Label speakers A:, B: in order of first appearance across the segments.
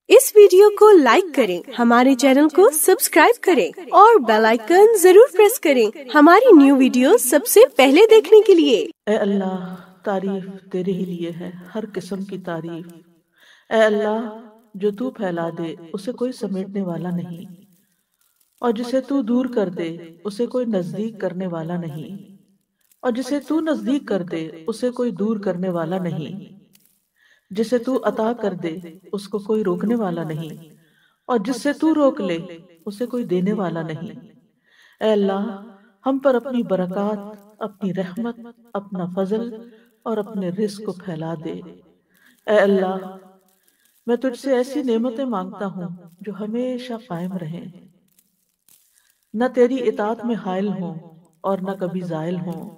A: اس video کو like کریں، ہمارے چینل کو سبسکرائب کریں اور بیل آئیکن ضرور پریس کریں ہماری نیو ویڈیو سب سے پہلے دیکھنے کے لیے۔
B: اے اللہ، تعریف تیرے ہی لیے ہے، ہر قسم کی تعریف۔ اے اللہ، جو تو پھیلا دے اسے کوئی سمیٹنے والا نہیں، اور جسے تو دور کر دے اسے کوئی نزدیک کرنے والا نہیں، اور جسے تو نزدیک کر دے اسے کوئی دور کرنے والا نہیں، جسے تو عطا کر دے اس کو کوئی روکنے والا نہیں، اور جس سے تو روک لے اسے کوئی دینے والا نہیں۔ اے اللہ، ہم پر اپنی برکات، اپنی رحمت، اپنا فضل اور اپنے رزق کو پھیلا دے۔ اے اللہ، میں تجھ سے ایسی نعمتیں مانگتا ہوں جو ہمیشہ قائم رہیں، نہ تیری اطاعت میں حائل ہوں اور نہ کبھی زائل ہوں۔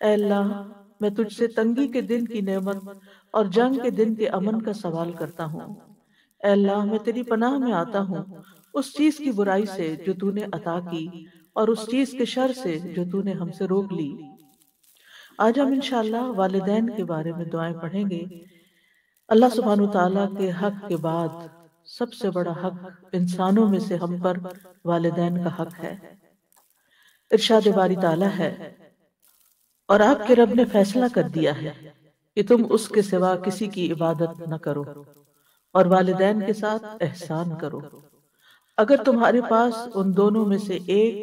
B: اے اللہ، میں تجھ سے تنگی کے دن کی نعمت اور جنگ کے دن کے امن کا سوال کرتا ہوں۔ اے اللہ، میں تیری پناہ میں آتا ہوں اس چیز کی برائی سے جو تو نے عطا کی اور اس چیز کے شر سے جو تو نے ہم سے روک لی۔ آج ہم انشاءاللہ والدین کے بارے میں دعائیں پڑھیں گے۔ اللہ سبحانہ وتعالیٰ کے حق کے بعد سب سے بڑا حق انسانوں میں سے ہم پر والدین کا حق ہے۔ ارشاد باری تعالیٰ ہے، اور آپ کے رب نے فیصلہ کر دیا ہے کہ تم اس کے سوا کسی کی عبادت نہ کرو اور والدین کے ساتھ احسان کرو۔ اگر تمہارے پاس ان دونوں میں سے ایک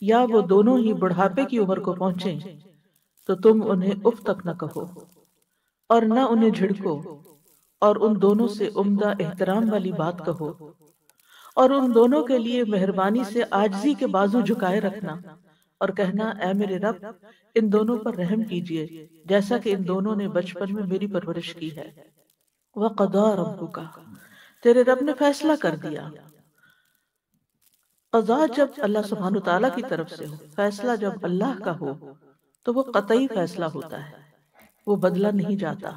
B: یا وہ دونوں ہی بڑھاپے کی عمر کو پہنچیں تو تم انہیں اف تک نہ کہو اور نہ انہیں جھڑکو، اور ان دونوں سے عمدہ احترام والی بات کہو، اور ان دونوں کے لیے مہربانی سے عاجزی کے بازو جھکائے رکھنا اور کہنا، اے میرے رب، ان دونوں پر رحم کیجئے جیسا کہ ان دونوں نے بچپن میں میری پرورش کی ہے۔ وَقَضَىٰ رَبُّكَ، تیرے رب نے فیصلہ کر دیا۔ قضا جب اللہ سبحانہ تعالیٰ کی طرف سے ہو، فیصلہ جب اللہ کا ہو تو وہ قطعی فیصلہ ہوتا ہے، وہ بدلہ نہیں جاتا۔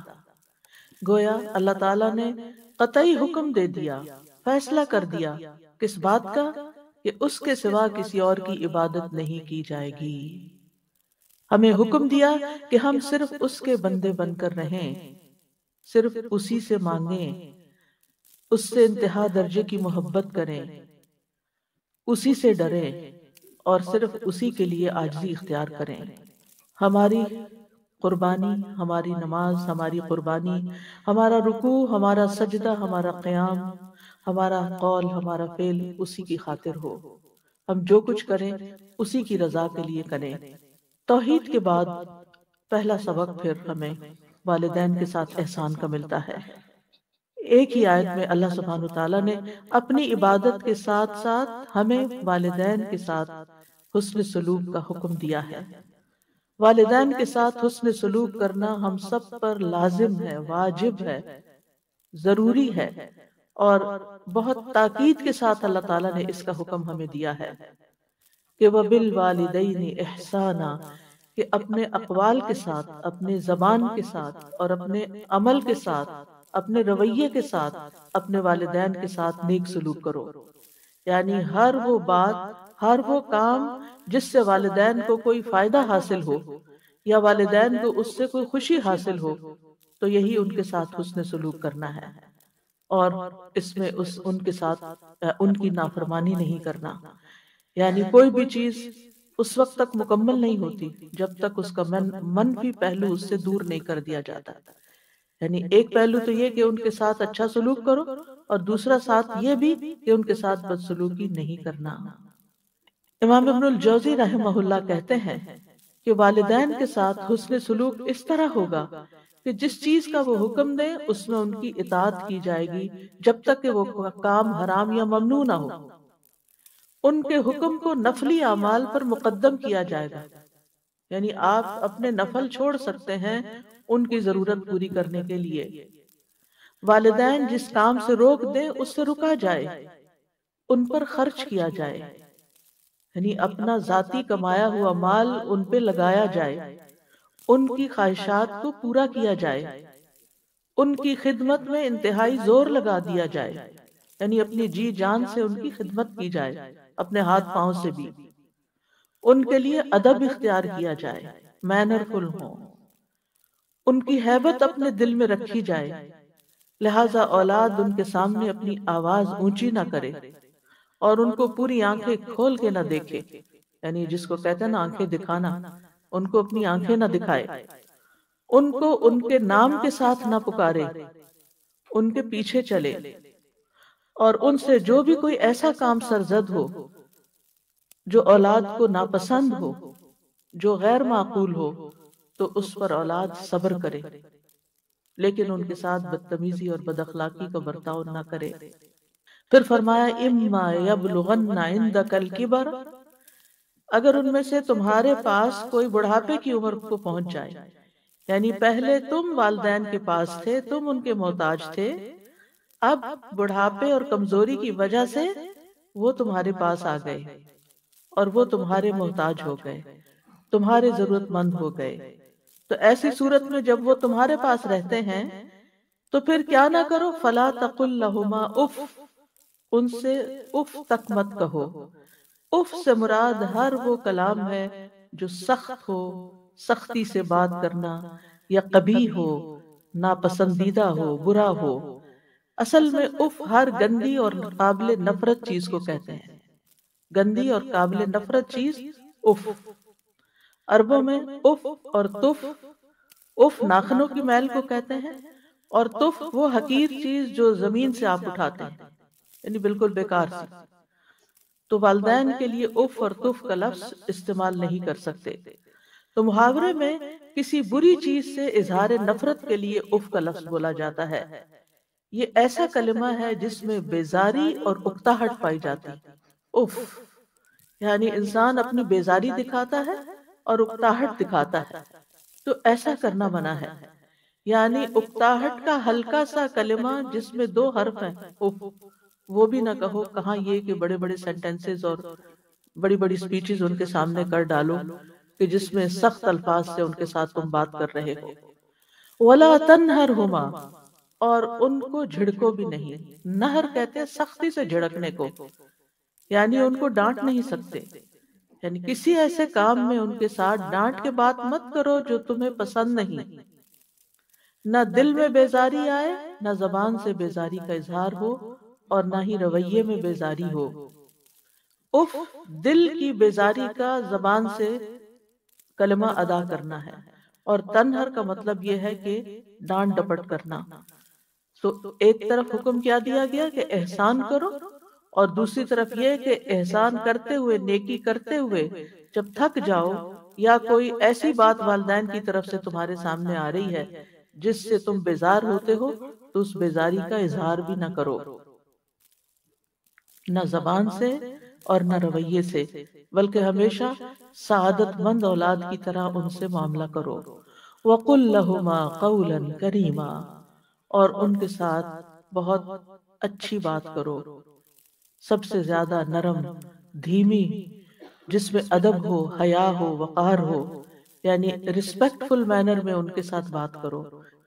B: گویا اللہ تعالیٰ نے قطعی حکم دے دیا، فیصلہ کر دیا، کس بات کا؟ کہ اس کے سوا کسی اور کی عبادت نہیں کی جائے گی۔ ہمیں حکم دیا کہ ہم صرف اس کے بندے بن کر رہیں، صرف اسی سے مانگیں، اس سے انتہا درجے کی محبت کریں، اسی سے ڈریں اور صرف اسی کے لیے عاجزی اختیار کریں۔ ہماری قربانی، ہماری نماز، ہماری قربانی، ہمارا رکوع، ہمارا سجدہ، ہمارا قیام، ہمارا قول، ہمارا فعل اسی کی خاطر ہو۔ ہم جو کچھ کریں اسی کی رضا کے لیے کریں۔ توحید کے بعد پہلا سبق پھر ہمیں والدین کے ساتھ احسان کا ملتا ہے۔ ایک ہی آیت میں اللہ سبحانہ وتعالیٰ نے اپنی عبادت کے ساتھ ساتھ ہمیں والدین کے ساتھ حسن سلوک کا حکم دیا ہے۔ والدین کے ساتھ حسن سلوک کرنا ہم سب پر لازم ہے، واجب ہے، ضروری ہے، اور بہت تاکید کے ساتھ اللہ تعالیٰ نے اس کا حکم ہمیں دیا ہے کہ وَبِالْوَالِدَيْنِ إِحْسَانًا، کہ اپنے اقوال کے ساتھ، اپنے زبان کے ساتھ اور اپنے عمل کے ساتھ، اپنے رویے کے ساتھ اپنے والدین کے ساتھ نیک سلوک کرو۔ یعنی ہر وہ بات، ہر وہ کام جس سے والدین کو کوئی فائدہ حاصل ہو یا والدین کو اس سے کوئی خوشی حاصل ہو تو یہی ان کے ساتھ حسن سلوک کرنا ہے، اور اس میں ان کے ساتھ ان کی نافرمانی نہیں کرنا۔ یعنی کوئی بھی چیز اس وقت تک مکمل نہیں ہوتی جب تک اس کا منفی پہلو اس سے دور نہیں کر دیا جاتا۔ یعنی ایک پہلو تو یہ کہ ان کے ساتھ اچھا سلوک کرو، اور دوسرا ساتھ یہ بھی کہ ان کے ساتھ بدسلوکی نہیں کرنا۔ امام ابن الجوزی رحمہ اللہ کہتے ہیں کہ والدین کے ساتھ حسن سلوک اس طرح ہوگا کہ جس چیز کا وہ حکم دے اس میں ان کی اطاعت کی جائے گی جب تک کہ وہ کام حرام یا ممنوع نہ ہو۔ ان کے حکم کو نفلی اعمال پر مقدم کیا جائے گا، یعنی آپ اپنے نفل چھوڑ سکتے ہیں ان کی ضرورت پوری کرنے کے لیے۔ والدین جس کام سے روک دیں اس سے رکا جائے، ان پر خرچ کیا جائے، یعنی اپنا ذاتی کمایا ہوا مال ان پہ لگایا جائے، ان کی خواہشات کو پورا کیا جائے، ان کی خدمت میں انتہائی زور لگا دیا جائے، یعنی اپنی جی جان سے ان کی خدمت کی جائے، اپنے ہاتھ پاؤں سے بھی۔ ان کے لیے ادب اختیار کیا جائے، مینرفل ہوں، ان کی ہیبت اپنے دل میں رکھی جائے، لہذا اولاد ان کے سامنے اپنی آواز اونچی نہ کرے اور ان کو پوری آنکھیں کھول کے نہ دیکھے، یعنی جس کو کہتے ہیں نا آنکھیں دکھانا، ان کو اپنی آنکھیں نہ دکھائے، ان کو ان کے نام کے ساتھ نہ پکارے، ان کے پیچھے چلے، اور ان سے جو بھی کوئی ایسا کام سرزد ہو جو اولاد کو ناپسند ہو، جو غیر معقول ہو، تو اس پر اولاد صبر کرے، لیکن ان کے ساتھ بدتمیزی اور بد اخلاقی کا برتاؤ نہ کرے۔ پھر فرمایا اما یبلغن عندک الکبر، اگر ان میں سے تمہارے پاس کوئی بڑھاپے کی عمر کو پہنچ جائے، یعنی پہلے تم والدین کے پاس تھے، تم ان کے محتاج تھے، اب بڑھاپے اور کمزوری کی وجہ سے وہ تمہارے پاس آ گئے اور وہ تمہارے محتاج ہو گئے، تمہارے ضرورت مند ہو گئے، تو ایسی صورت میں جب وہ تمہارے پاس رہتے ہیں تو پھر کیا نہ کرو، فلا تقل لہما اف، ان سے اف تک مت کہو۔ اف سے مراد ہر وہ کلام ہے جو سخت ہو، سختی سے بات کرنا، یا قبیح ہو، ناپسندیدہ ہو، برا ہو۔ اصل میں اف ہر گندی اور قابل نفرت چیز کو کہتے ہیں، گندی اور قابل نفرت چیز اف۔ عربوں میں اف اور تف، اف ناخنوں کی میل کو کہتے ہیں، اور تف وہ حقیر چیز جو زمین سے آپ اٹھاتے ہیں، یعنی بالکل بیکار سی۔ تو والدین کے لیے اف اور تف کا لفظ استعمال نہیں کر سکتے۔ تو محاورے میں کسی بری چیز سے اظہار نفرت کے لیے اف کا لفظ بولا جاتا ہے۔ یہ ایسا کلمہ ہے جس میں بیزاری اور اکتاہٹ پائی جاتی۔ اف یعنی انسان اپنی بیزاری دکھاتا ہے اور اکتاہٹ دکھاتا ہے، تو ایسا کرنا منع ہے۔ یعنی اکتاہٹ کا ہلکا سا کلمہ جس میں 2 حرف ہیں، اف، وہ بھی نہ کہو۔ کہاں یہ کہ بڑے بڑے سینٹنسز اور بڑی بڑی سپیچز ان کے سامنے کر ڈالو کہ جس میں سخت الفاظ سے ان کے ساتھ تم بات کر رہے ہو۔ وَلَا تَنْهَرْهُمَا، اور ان کو جھڑکو بھی نہیں۔ نہر کہتے ہیں سختی سے جھڑکنے کو، یعنی ان کو ڈانٹ نہیں سکتے، یعنی کسی ایسے کام میں ان کے ساتھ ڈانٹ کے بات مت کرو جو تمہیں پسند نہیں۔ نہ دل میں بیزاری آئے، نہ زبان سے بیزاری کا اظہار ہو، اور نہ ہی رویے میں بیزاری ہو۔ اف دل کی بیزاری کا زبان سے کلمہ ادا کرنا ہے، اور تنہر کا مطلب یہ ہے کہ ڈانٹ ڈپٹ کرنا۔ تو ایک طرف حکم کیا دیا گیا کہ احسان کرو، اور دوسری طرف یہ کہ احسان کرتے ہوئے، نیکی کرتے ہوئے جب تھک جاؤ یا کوئی ایسی بات والدین کی طرف سے تمہارے سامنے آ رہی ہے جس سے تم بیزار ہوتے ہو، تو اس بیزاری کا اظہار بھی نہ کرو، نہ زبان سے اور نہ رویے سے، بلکہ ہمیشہ سعادت مند اولاد کی طرح ان سے معاملہ کرو۔ وَقُلْ لَهُمَا قَوْلًا كَرِيمًا، اور ان کے ساتھ بہت اچھی بات کرو، سب سے زیادہ نرم، دھیمی، جس میں ادب ہو، حیا ہو، وقار ہو، یعنی ریسپیکٹفل مینر میں ان کے ساتھ بات کرو،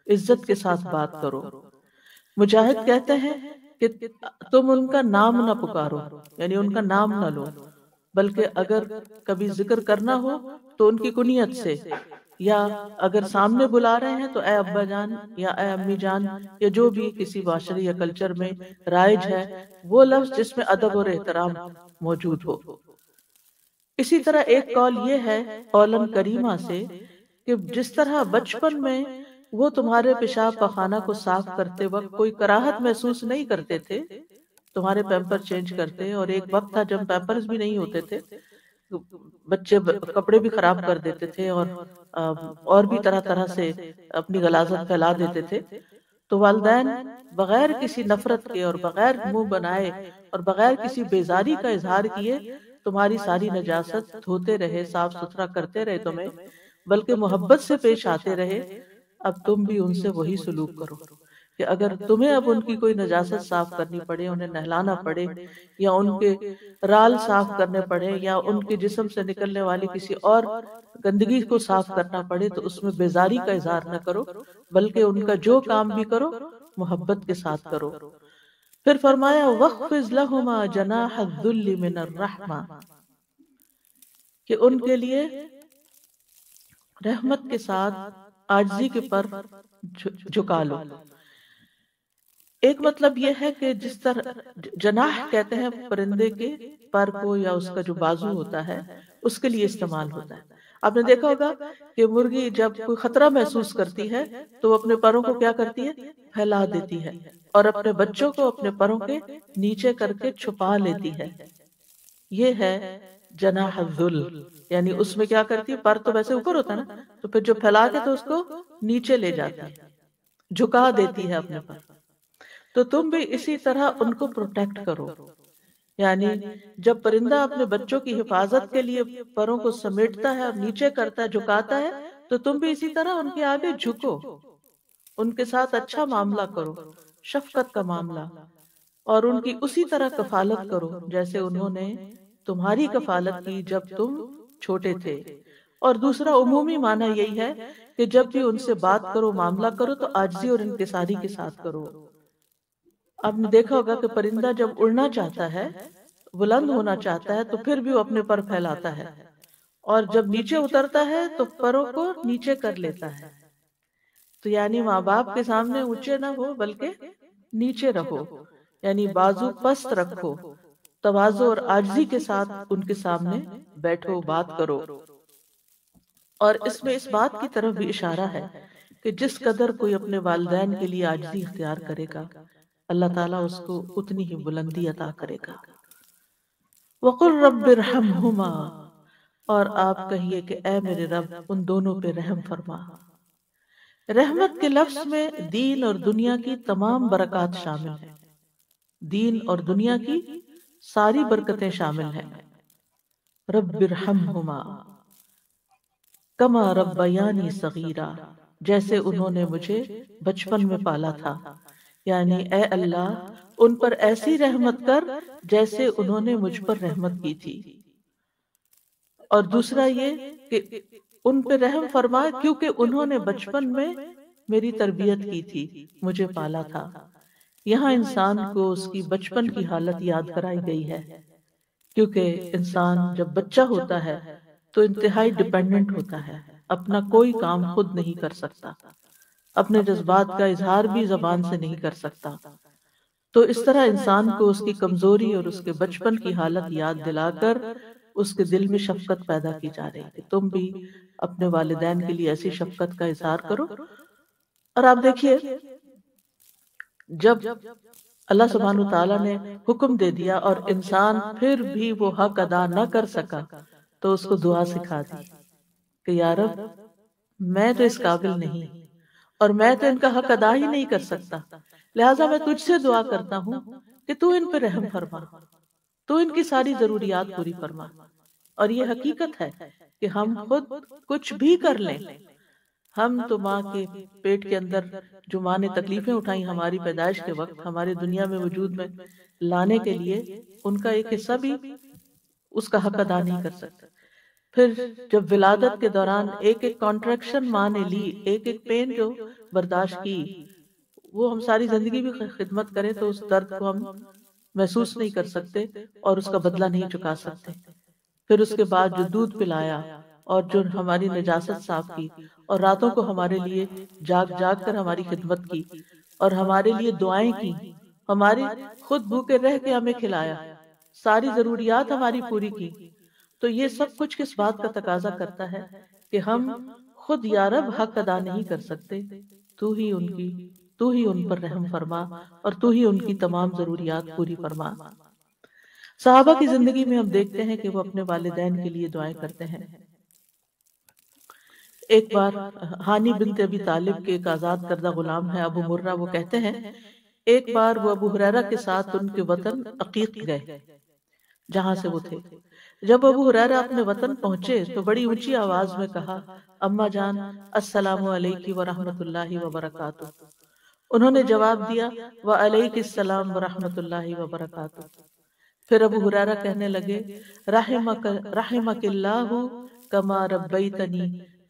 B: عزت کے ساتھ بات کرو۔ مجاہد کہتے ہیں کہ تم ان کا نام نہ پکارو، یعنی ان کا نام نہ لو، بلکہ اگر کبھی ذکر کرنا ہو تو ان کی کنیت سے، یا اگر سامنے بلا رہے ہیں تو اے ابا جان یا اے امی جان، یا جو بھی کسی معاشرے یا کلچر میں رائج ہے وہ لفظ جس میں ادب اور احترام موجود ہو۔ اسی طرح ایک قول یہ ہے قولاً کریمہ سے کہ جس طرح بچپن میں وہ تمہارے پیشاب پخانہ کو صاف کرتے وقت کوئی کراہت محسوس نہیں کرتے تھے، تمہارے پیمپر چینج کرتے، اور ایک وقت تھا جب پیمپرز بھی نہیں ہوتے تھے، بچے کپڑے بھی خراب کر دیتے تھے اور بھی طرح طرح سے اپنی غلاظت پھیلا دیتے تھے، تو والدین بغیر کسی نفرت کے اور بغیر منہ بنائے اور بغیر کسی بیزاری کا اظہار کیے تمہاری ساری نجاست دھوتے رہے، صاف ستھرا کرتے رہے تمہیں، بلکہ محبت سے پیش آتے رہے۔ اب تم بھی ان سے وہی سلوک کرو کہ اگر تمہیں اب ان کی کوئی نجاست صاف کرنی پڑے، انہیں نہلانا پڑے، یا ان کے رال صاف کرنے پڑے، یا ان کے جسم سے نکلنے والی کسی اور گندگی کو صاف کرنا پڑے، تو اس میں بیزاری کا اظہار نہ کرو، بلکہ ان کا جو کام بھی کرو محبت کے ساتھ کرو۔ پھر فرمایا وَخْفِضْ لَهُمَا جَنَاحَ الذُّلِّ مِنَ الرَّحْمَةِ، کہ ان کے لیے رحمت کے ساتھ عاجزی کے پر جھکا لو۔ ایک مطلب یہ ہے کہ جس طرح جناح کہتے ہیں پرندے کے پر کو، یا اس کا جو بازو ہوتا ہے اس کے لیے استعمال ہوتا ہے۔ آپ نے دیکھا ہوگا کہ مرغی جب کوئی خطرہ محسوس کرتی ہے تو وہ اپنے پروں کو کیا کرتی ہے، پھیلا دیتی ہے، اور اپنے بچوں کو اپنے پروں کے نیچے کر کے چھپا لیتی ہے۔ یہ ہے جناح الذل، یعنی اس میں کیا کرتی ہے، پر تو ویسے اوپر ہوتا ہے نا، تو پھر جو پھیلا کے تو اس کو نیچے لے جاتی ہے، جھکا دیتی ہے اپنے پر۔ تو تم بھی اسی طرح ان کو پروٹیکٹ کرو، یعنی جب پرندہ اپنے بچوں کی حفاظت کے لیے پروں کو سمیٹتا ہے اور نیچے کرتا ہے، جھکاتا ہے، تو تم بھی اسی طرح ان کے آگے جھکو، ان کے ساتھ اچھا معاملہ کرو، شفقت کا معاملہ، اور ان کی اسی طرح کفالت کرو جیسے انہوں نے تمہاری کفالت کی جب تم چھوٹے تھے۔ اور دوسرا عمومی معنی یہی ہے کہ جب بھی ان سے بات کرو، معاملہ کرو، تو عاجزی اور انکساری کے ساتھ کرو۔ آپ نے دیکھا ہوگا کہ پرندہ جب اڑنا چاہتا ہے، بلند ہونا چاہتا ہے، تو پھر بھی وہ اپنے پر پھیلاتا ہے، اور جب نیچے اترتا ہے تو پروں کو نیچے کر لیتا ہے۔ تو یعنی ماں باپ کے سامنے اونچے نہ ہو بلکہ نیچے رہو، یعنی بازو پست رکھو، تواضع اور عاجزی کے ساتھ ان کے سامنے بیٹھو، بات کرو۔ اور اس میں اس بات کی طرف بھی اشارہ ہے کہ جس قدر کوئی اپنے والدین کے لیے عاجزی اختیار کرے گا، اللہ تعالیٰ اس کو اتنی ہی بلندی عطا کرے گا۔ وَقُلْ رَبِّ ارْحَمْهُمَا، اور آپ کہیے کہ اے میرے رب ان دونوں پہ رحم فرما۔ رحمت کے لفظ میں دین اور دنیا کی تمام برکات شامل ہیں، دین اور دنیا کی ساری برکتیں شامل ہیں۔ رب ارحمہما کما ربیانی صغیرا، جیسے انہوں نے مجھے بچپن میں پالا تھا، یعنی اے اللہ ان پر ایسی رحمت کر جیسے انہوں نے مجھ پر رحمت کی تھی۔ اور دوسرا یہ کہ ان پہ رحم فرما کیونکہ انہوں نے بچپن میں میری تربیت کی تھی، مجھے پالا تھا۔ یہاں انسان کو اس کی بچپن کی حالت یاد کرائی گئی ہے، کیونکہ انسان جب بچہ ہوتا ہے تو انتہائی ڈیپینڈنٹ ہوتا ہے، اپنا کوئی کام خود نہیں کر سکتا، اپنے جذبات کا اظہار بھی زبان سے نہیں کر سکتا۔ تو اس طرح انسان کو اس کی کمزوری اور اس کے بچپن کی حالت یاد دلا کر اس کے دل میں شفقت پیدا کی جا رہی ہے۔ تم بھی اپنے والدین کے لیے ایسی شفقت کا اظہار کرو۔ اور آپ دیکھیے جب اللہ سبحانہ وتعالیٰ نے حکم دے دیا اور انسان پھر بھی وہ حق ادا نہ کر سکا، تو اس کو دعا سکھا دی کہ یا رب میں تو اس قابل نہیں، اور میں تو ان کا حق ادا ہی نہیں کر سکتا، لہٰذا میں تجھ سے دعا کرتا ہوں کہ تو ان پہ رحم فرما، تو ان کی ساری ضروریات پوری فرما۔ اور یہ حقیقت ہے کہ ہم خود کچھ بھی کر لیں، ہم تو ماں کے پیٹ کے اندر جو ماں نے تکلیفیں اٹھائیں ہماری پیدائش کے وقت، ہمارے دنیا میں وجود میں لانے کے لیے، ان کا ایک حصہ بھی اس کا حق ادا نہیں کر سکتے۔ پھر جب ولادت کے دوران ایک ایک کانٹریکشن ماں نے لی، ایک ایک پین جو برداشت کی، وہ ہم ساری زندگی بھی خدمت کریں تو اس درد کو ہم محسوس نہیں کر سکتے اور اس کا بدلہ نہیں چکا سکتے۔ پھر اس کے بعد جو دودھ پلایا اور جو ہماری نجاست صاف کی، اور راتوں کو ہمارے لیے جاگ جاگ کر ہماری خدمت کی، اور ہمارے لیے دعائیں کی، ہماری خود بھوکے رہ کے ہمیں کھلایا، ساری ضروریات ہماری پوری کی، تو یہ سب کچھ کس بات کا تقاضا کرتا ہے کہ ہم خود یا رب حق ادا نہیں کر سکتے، تو ہی ان پر رحم فرما اور تو ہی ان کی تمام ضروریات پوری فرما۔ صحابہ کی زندگی میں ہم دیکھتے ہیں کہ وہ اپنے والدین کے لیے دعائیں کرتے ہیں۔ ایک بار ہانی بنت ابی طالب کے ایک آزاد کردہ غلام ہے ابو مرہ، وہ کہتے ہیں ایک بار وہ ابو ہریرہ کے ساتھ ان کے وطن عقیق گئے جہاں سے وہ تھے۔ جب ابو ہریرہ اپنے وطن پہنچے تو بڑی اونچی آواز میں کہا، اماں جان السلام علیکی ورحمۃ اللہ وبرکاتہ۔ انہوں نے جواب دیا، وعلیک السلام ورحمۃ اللہ وبرکاتہ۔ پھر ابو ہریرہ کہنے لگے، رحمک اللہ کما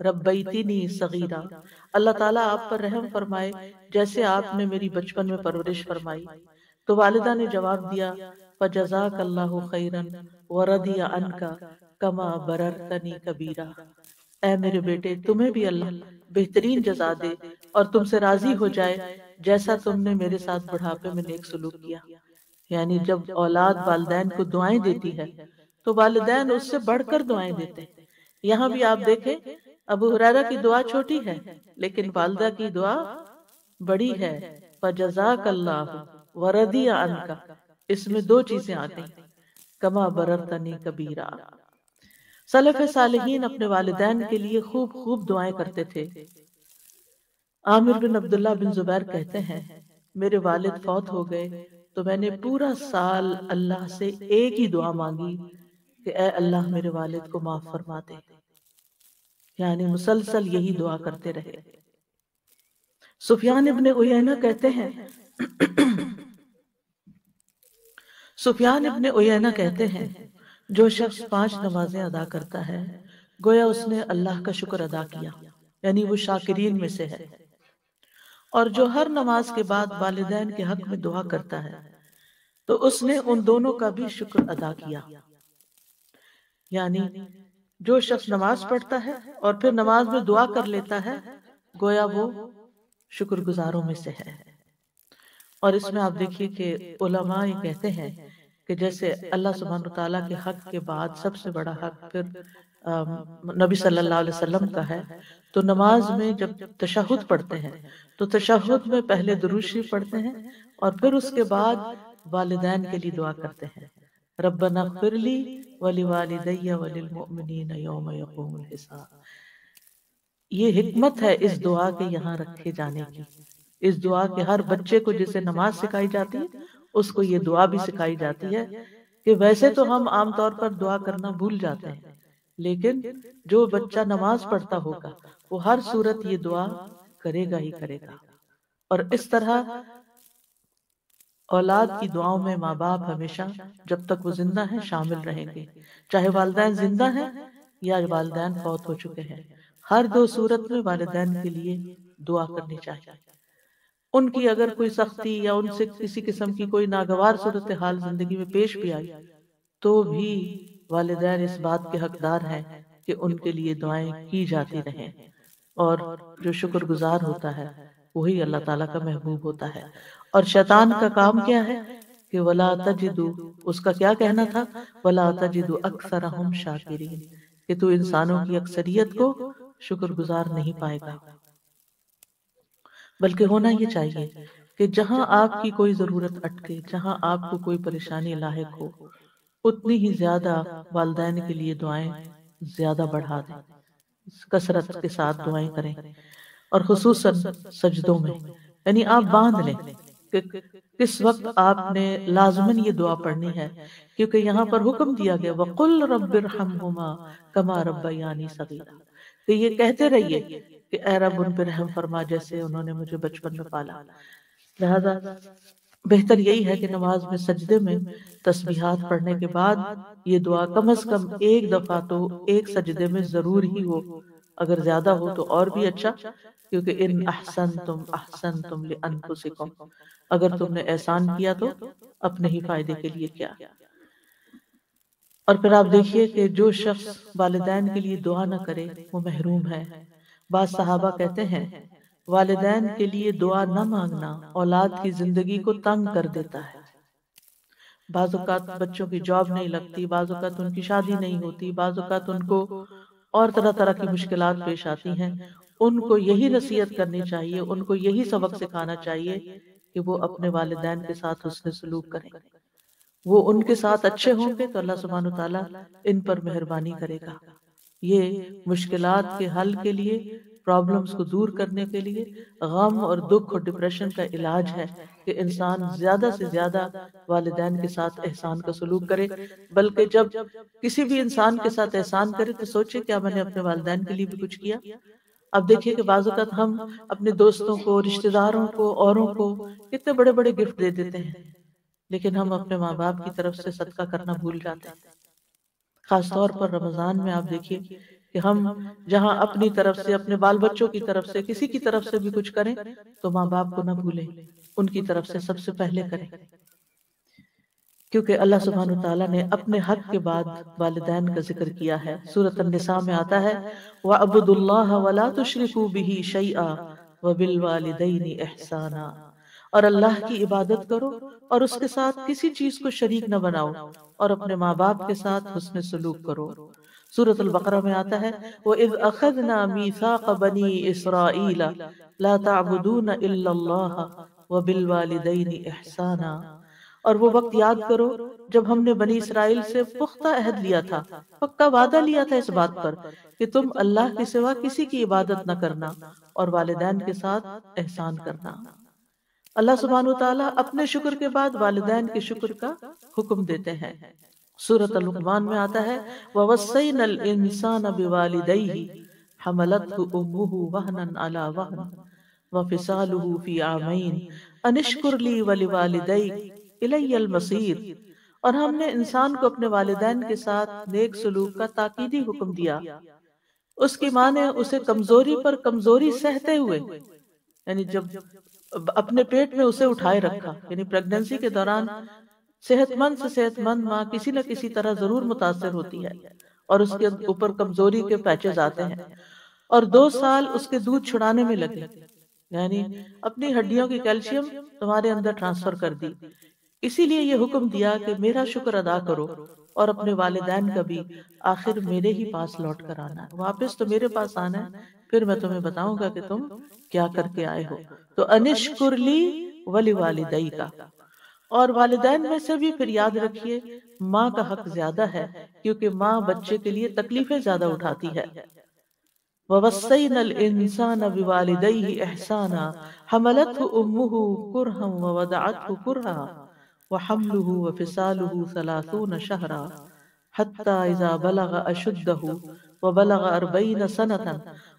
B: ربیتنی صغیرا، اللہ تعالیٰ آپ پر رحم فرمائے جیسے آپ نے میری بچپن میں پرورش فرمائی۔ تو والدہ نے جواب دیا، فجزاک اللہ خیرا ورضی عنک کما بررتنی کبیرا، اے میرے بیٹے تمہیں بھی اللہ بہترین جزا دے اور تم سے راضی ہو جائے جیسا تم نے میرے ساتھ بڑھاپے میں نیک سلوک کیا۔ یعنی جب اولاد والدین کو دعائیں دیتی ہے تو والدین اس سے بڑھ کر دعائیں دیتے ہیں۔ یہاں بھی آپ دیکھیں ابو ہریرہ کی دعا چھوٹی ہے لیکن والدہ کی دعا بڑی ہے، فجزاک اللہ ورضی عنک، اس میں دو چیزیں آ گئی، کما بررتنی کبیرا۔ سلف صالحین اپنے والدین کے لیے خوب خوب دعائیں کرتے تھے۔ عامر بن عبداللہ بن زبیر کہتے ہیں میرے والد فوت ہو گئے تو میں نے پورا سال اللہ سے ایک ہی دعا مانگی کہ اے اللہ میرے والد کو معاف فرما دے، یعنی مسلسل یہی دعا کرتے رہے۔ سفیان ابن عیینہ کہتے ہیں جو شخص 5 نمازیں ادا کرتا ہے گویا اس نے اللہ کا شکر ادا کیا، یعنی وہ شاکرین میں سے ہے، اور جو ہر نماز کے بعد والدین کے حق میں دعا کرتا ہے تو اس نے ان دونوں کا بھی شکر ادا کیا۔ یعنی جو شخص نماز پڑھتا ہے اور پھر نماز میں دعا کر لیتا ہے گویا وہ شکر گزاروں میں سے ہے۔ اور اس میں آپ دیکھیے کہ علماء یہ کہتے ہیں کہ جیسے اللہ سبحانہ وتعالیٰ کے حق کے بعد سب سے بڑا حق پھر نبی صلی اللہ علیہ وسلم کا ہے، تو نماز میں جب تشہد پڑھتے ہیں تو تشہد میں پہلے درود شریف پڑھتے ہیں اور پھر اس کے بعد والدین کے لیے دعا کرتے ہیں، ربنا اغفر لی ولوالدی وللمؤمنین یوم یقوم الحساب۔ یہ حکمت ہے اس دعا کے یہاں رکھے جانے کی، اس دعا کے ہر بچے کو جسے نماز سکھائی جاتی ہے اس کو یہ دعا بھی سکھائی جاتی ہے کہ ویسے تو ہم عام طور پر دعا کرنا بھول جاتے ہیں، لیکن جو بچہ نماز پڑھتا ہوگا وہ ہر صورت یہ دعا کرے گا ہی کرے گا۔ اور اس طرح اولاد کی دعاؤں میں ماں باپ ہمیشہ جب تک وہ زندہ ہیں شامل رہیں گے، چاہے والدین زندہ ہیں یا والدین فوت ہو چکے ہیں، ہر 2 صورت میں والدین کے لیے دعا کرنی چاہیے۔ ان کی اگر کوئی سختی یا ان سے کسی قسم کی کوئی ناگوار صورتحال زندگی میں پیش بھی آئی تو بھی والدین اس بات کے حقدار ہیں کہ ان کے لیے دعائیں کی جاتی رہیں، اور جو شکر گزار ہوتا ہے وہی اللہ تعالیٰ کا محبوب ہوتا ہے۔ اور شیطان کا کام کیا ہے کہ وَلَا تَجِدُ، اس کا کیا کہنا تھا، وَلَا تَجِدُ أَكْثَرَهُمْ شَاكِرِينَ، کہ تو انسانوں کی اکثریت کو شکر گزار نہیں پائے گا۔ بلکہ ہونا یہ چاہیے کہ جہاں آپ کی کوئی ضرورت اٹکے، جہاں آپ کو کوئی پریشانی لاحق ہو، اتنی ہی زیادہ والدین کے لیے دعائیں زیادہ بڑھا دیں، کثرت کے ساتھ دعائیں کریں، اور خصوصاً سجدوں میں، یعنی آپ باندھ لیں کہ کس وقت آپ نے لازماً یہ دعا پڑھنی ہے، کیونکہ یہاں پر حکم دیا گیا وَقُلْ رَبِّ ارْحَمْهُمَا كَمَا رَبَّيَانِي صَغِيرًا، کہ یہ کہتے رہیے کہ اے رب ان پہ رحم فرما جیسے انہوں نے مجھے بچپن میں پالا۔ لہذا بہتر یہی ہے کہ نماز میں سجدے میں تسبیحات پڑھنے کے بعد یہ دعا کم از کم ایک دفعہ تو ایک سجدے میں ضرور ہی ہو، اگر زیادہ ہو تو اور بھی اچھا، کیونکہ ان احسنتم احسنتم لانفسکم، اگر تم نے احسان کیا تو اپنے ہی فائدے کے لیے کیا۔ اور پھر آپ دیکھیے کہ جو شخص والدین کے لیے دعا نہ کرے وہ محروم ہے۔ بعض صحابہ کہتے ہیں والدین کے لیے دعا نہ مانگنا اولاد کی زندگی کو تنگ کر دیتا ہے۔ بعض اوقات بچوں کی جاب نہیں لگتی، بعض اوقات ان کی شادی نہیں ہوتی، بعض اوقات ان کو اور طرح طرح کی مشکلات پیش آتی ہیں۔ ان کو یہی نصیحت کرنی چاہیے، ان کو یہی سبق سکھانا چاہیے کہ وہ اپنے والدین کے ساتھ حسن سلوک کریں۔ وہ ان کے ساتھ اچھے ہوں گے تو اللہ سبحانہ وتعالیٰ ان پر مہربانی کرے گا۔ یہ مشکلات کے حل کے لیے، پرابلمز کو دور کرنے کے لیے، غم اور دکھ اور ڈپریشن کا علاج ہے کہ انسان زیادہ سے زیادہ والدین کے ساتھ احسان کا سلوک کرے۔ بلکہ جب کسی بھی انسان کے ساتھ احسان کرے تو سوچے کیا میں نے اپنے والدین کے لیے بھی کچھ کیا۔ اب دیکھیے کہ بعض اوقات ہم اپنے دوستوں کو، رشتہ داروں کو، اوروں کو کتنے بڑے بڑے گفٹ دے دیتے ہیں، لیکن ہم اپنے ماں باپ کی طرف سے صدقہ کرنا بھول جاتے ہیں۔ خاص طور پر رمضان میں آپ دیکھیے کہ ہم جہاں اپنی طرف سے، اپنے بال بچوں کی طرف سے، کسی کی طرف سے بھی کچھ کریں تو ماں باپ کو نہ بھولیں، ان کی طرف سے سب سے پہلے کریں۔ کیونکہ اللہ سبحانہ تعالیٰ نے اپنے حق کے بعد والدین کا ذکر کیا ہے۔ سورۃ النساء میں آتا ہے وَاعْبُدُوا اللَّهَ وَلَا تُشْرِكُوا بِهِ شَيْئًا وَبِالْوَالِدَيْنِ إِحْسَانًا، اور اللہ کی عبادت کرو اور اس کے ساتھ کسی چیز کو شریک نہ بناؤ، اور اپنے ماں باپ کے ساتھ حسن سلوک کرو۔ سورۃ البقرہ میں آتا ہے وَإِذْ أَخَذْنَا مِيثَاقَ بَنِي إِسْرَائِيلَ لَا تَعْبُدُونَ إِلَّا اللَّهَ وَبِالْوَالِدَيْنِ إِحْسَانًا، اور وہ وقت یاد کرو جب ہم نے بنی اسرائیل سے پختہ عہد لیا تھا، پکا وعدہ لیا تھا اس بات پر کہ تم اللہ کے سوا کسی کی عبادت نہ کرنا اور والدین کے ساتھ احسان کرنا۔ اللہ سبحانہ وتعالیٰ اپنے شکر کے بعد والدین کے شکر کا حکم دیتے ہیں۔ سورۃ لقمان میں آتا ہے وَوَصَّيْنَا الْإِنسَانَ بِوَالِدَيْهِ حَمَلَتْهُ أُمُّهُ وَهْنًا عَلَى وَهْنٍ وَفِصَالُهُ فِي عَامَيْنِ أَنِ اشْكُرْ لِي وَلِوَالِدَيْكَ اِلَيَّ الْمَصِيرُ، اور ہم نے انسان کو اپنے والدین کے ساتھ نیک سلوک کا تاکیدی حکم دیا۔ اس کی ماں نے اسے کمزوری پر کمزوری سہتے ہوئے، یعنی جب اپنے پیٹ میں اسے اٹھائے رکھا، یعنی پریگننسی کے دوران صحت مند سے صحت مند ماں کسی نہ کسی طرح ضرور متاثر ہوتی ہے اور اس کے اوپر کمزوری کے پیچز آتے ہیں، اور 2 سال اس کے دودھ چھڑانے میں لگے، یعنی اپنی ہڈیوں کی کیلشیم تمہارے اندر ٹرانسفر کر دی۔ اسی لیے یہ حکم دیا کہ میرا شکر ادا کرو اور اپنے والدین کا بھی، آخر میرے ہی پاس لوٹ کر آنا ہے، واپس تو میرے پاس آنا ہے، پھر میں تمہیں بتاؤں گا کہ تم کیا کر کے آئے ہو۔ تو انشکر لی ولوالدیک، اور والدین میں سے بھی پھر یاد رکھیے ماں کا حق زیادہ ہے، کیونکہ ماں بچے کے لیے تکلیفیں زیادہ اٹھاتی ہے۔ وَوَصَّيْنَا الْإِنسَانَ بِوَالِدَيْهِ إِحْسَانًا حَمَلَتْهُ أُمُّهُ كُرْهًا وَوَضَعَتْهُ كُرْهًا وَحَمْلُهُ وَفِصَالُهُ 30 شَهْرًا حَتَّى إِذَا بَلَغَ أَشُدَّهُ وَبَلَغَ 40 سَنَةً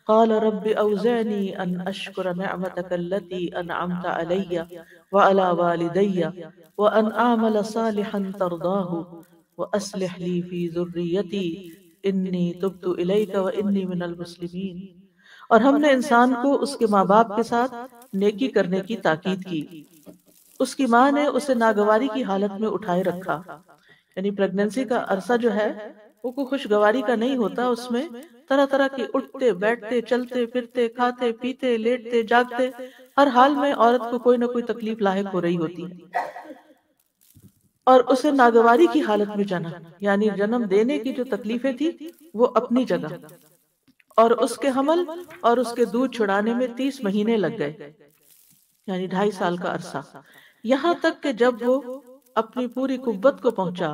B: قَالَ رَبِّ أَوْزِعْنِي أَنْ أَشْكُرَ نِعْمَتَكَ الَّتِي أَنْعَمْتَ عَلَيَّ وَعَلَى وَالِدَيَّ وَأَنْ أَعْمَلَ صَالِحًا تَرْضَاهُ وَأَصْلِحْ لِي فِي ذُرِّيَّتِي إِنِّي تُبْتُ إِلَيْكَ وَإِنِّي مِنَ الْمُسْلِمِينَ، اور ہم نے انسان کو اس کے ماں باپ کے ساتھ نیکی کرنے کی تاکید کی۔ اس کی ماں نے اسے ناگواری کی حالت میں اٹھائے رکھا، یعنی پریگننسی کا عرصہ جو ہے وہ کوئی خوشگواری کا نہیں ہوتا، اس میں طرح طرح کے اٹھتے بیٹھتے چلتے پھرتے کھاتے پیتے لیٹتے جاگتے، ہر حال میں عورت کو کوئی نہ کوئی تکلیف لاحق ہو رہی ہوتی ہے، اور اسے ناگواری کی حالت میں جنا، یعنی جنم دینے کی جو تکلیفیں تھی وہ اپنی جگہ، اور اس کے حمل اور اس کے دودھ چھڑانے میں 30 مہینے لگ گئے، یعنی 2.5 سال کا عرصہ، یہاں تک کہ جب وہ اپنی پوری قوت کو پہنچا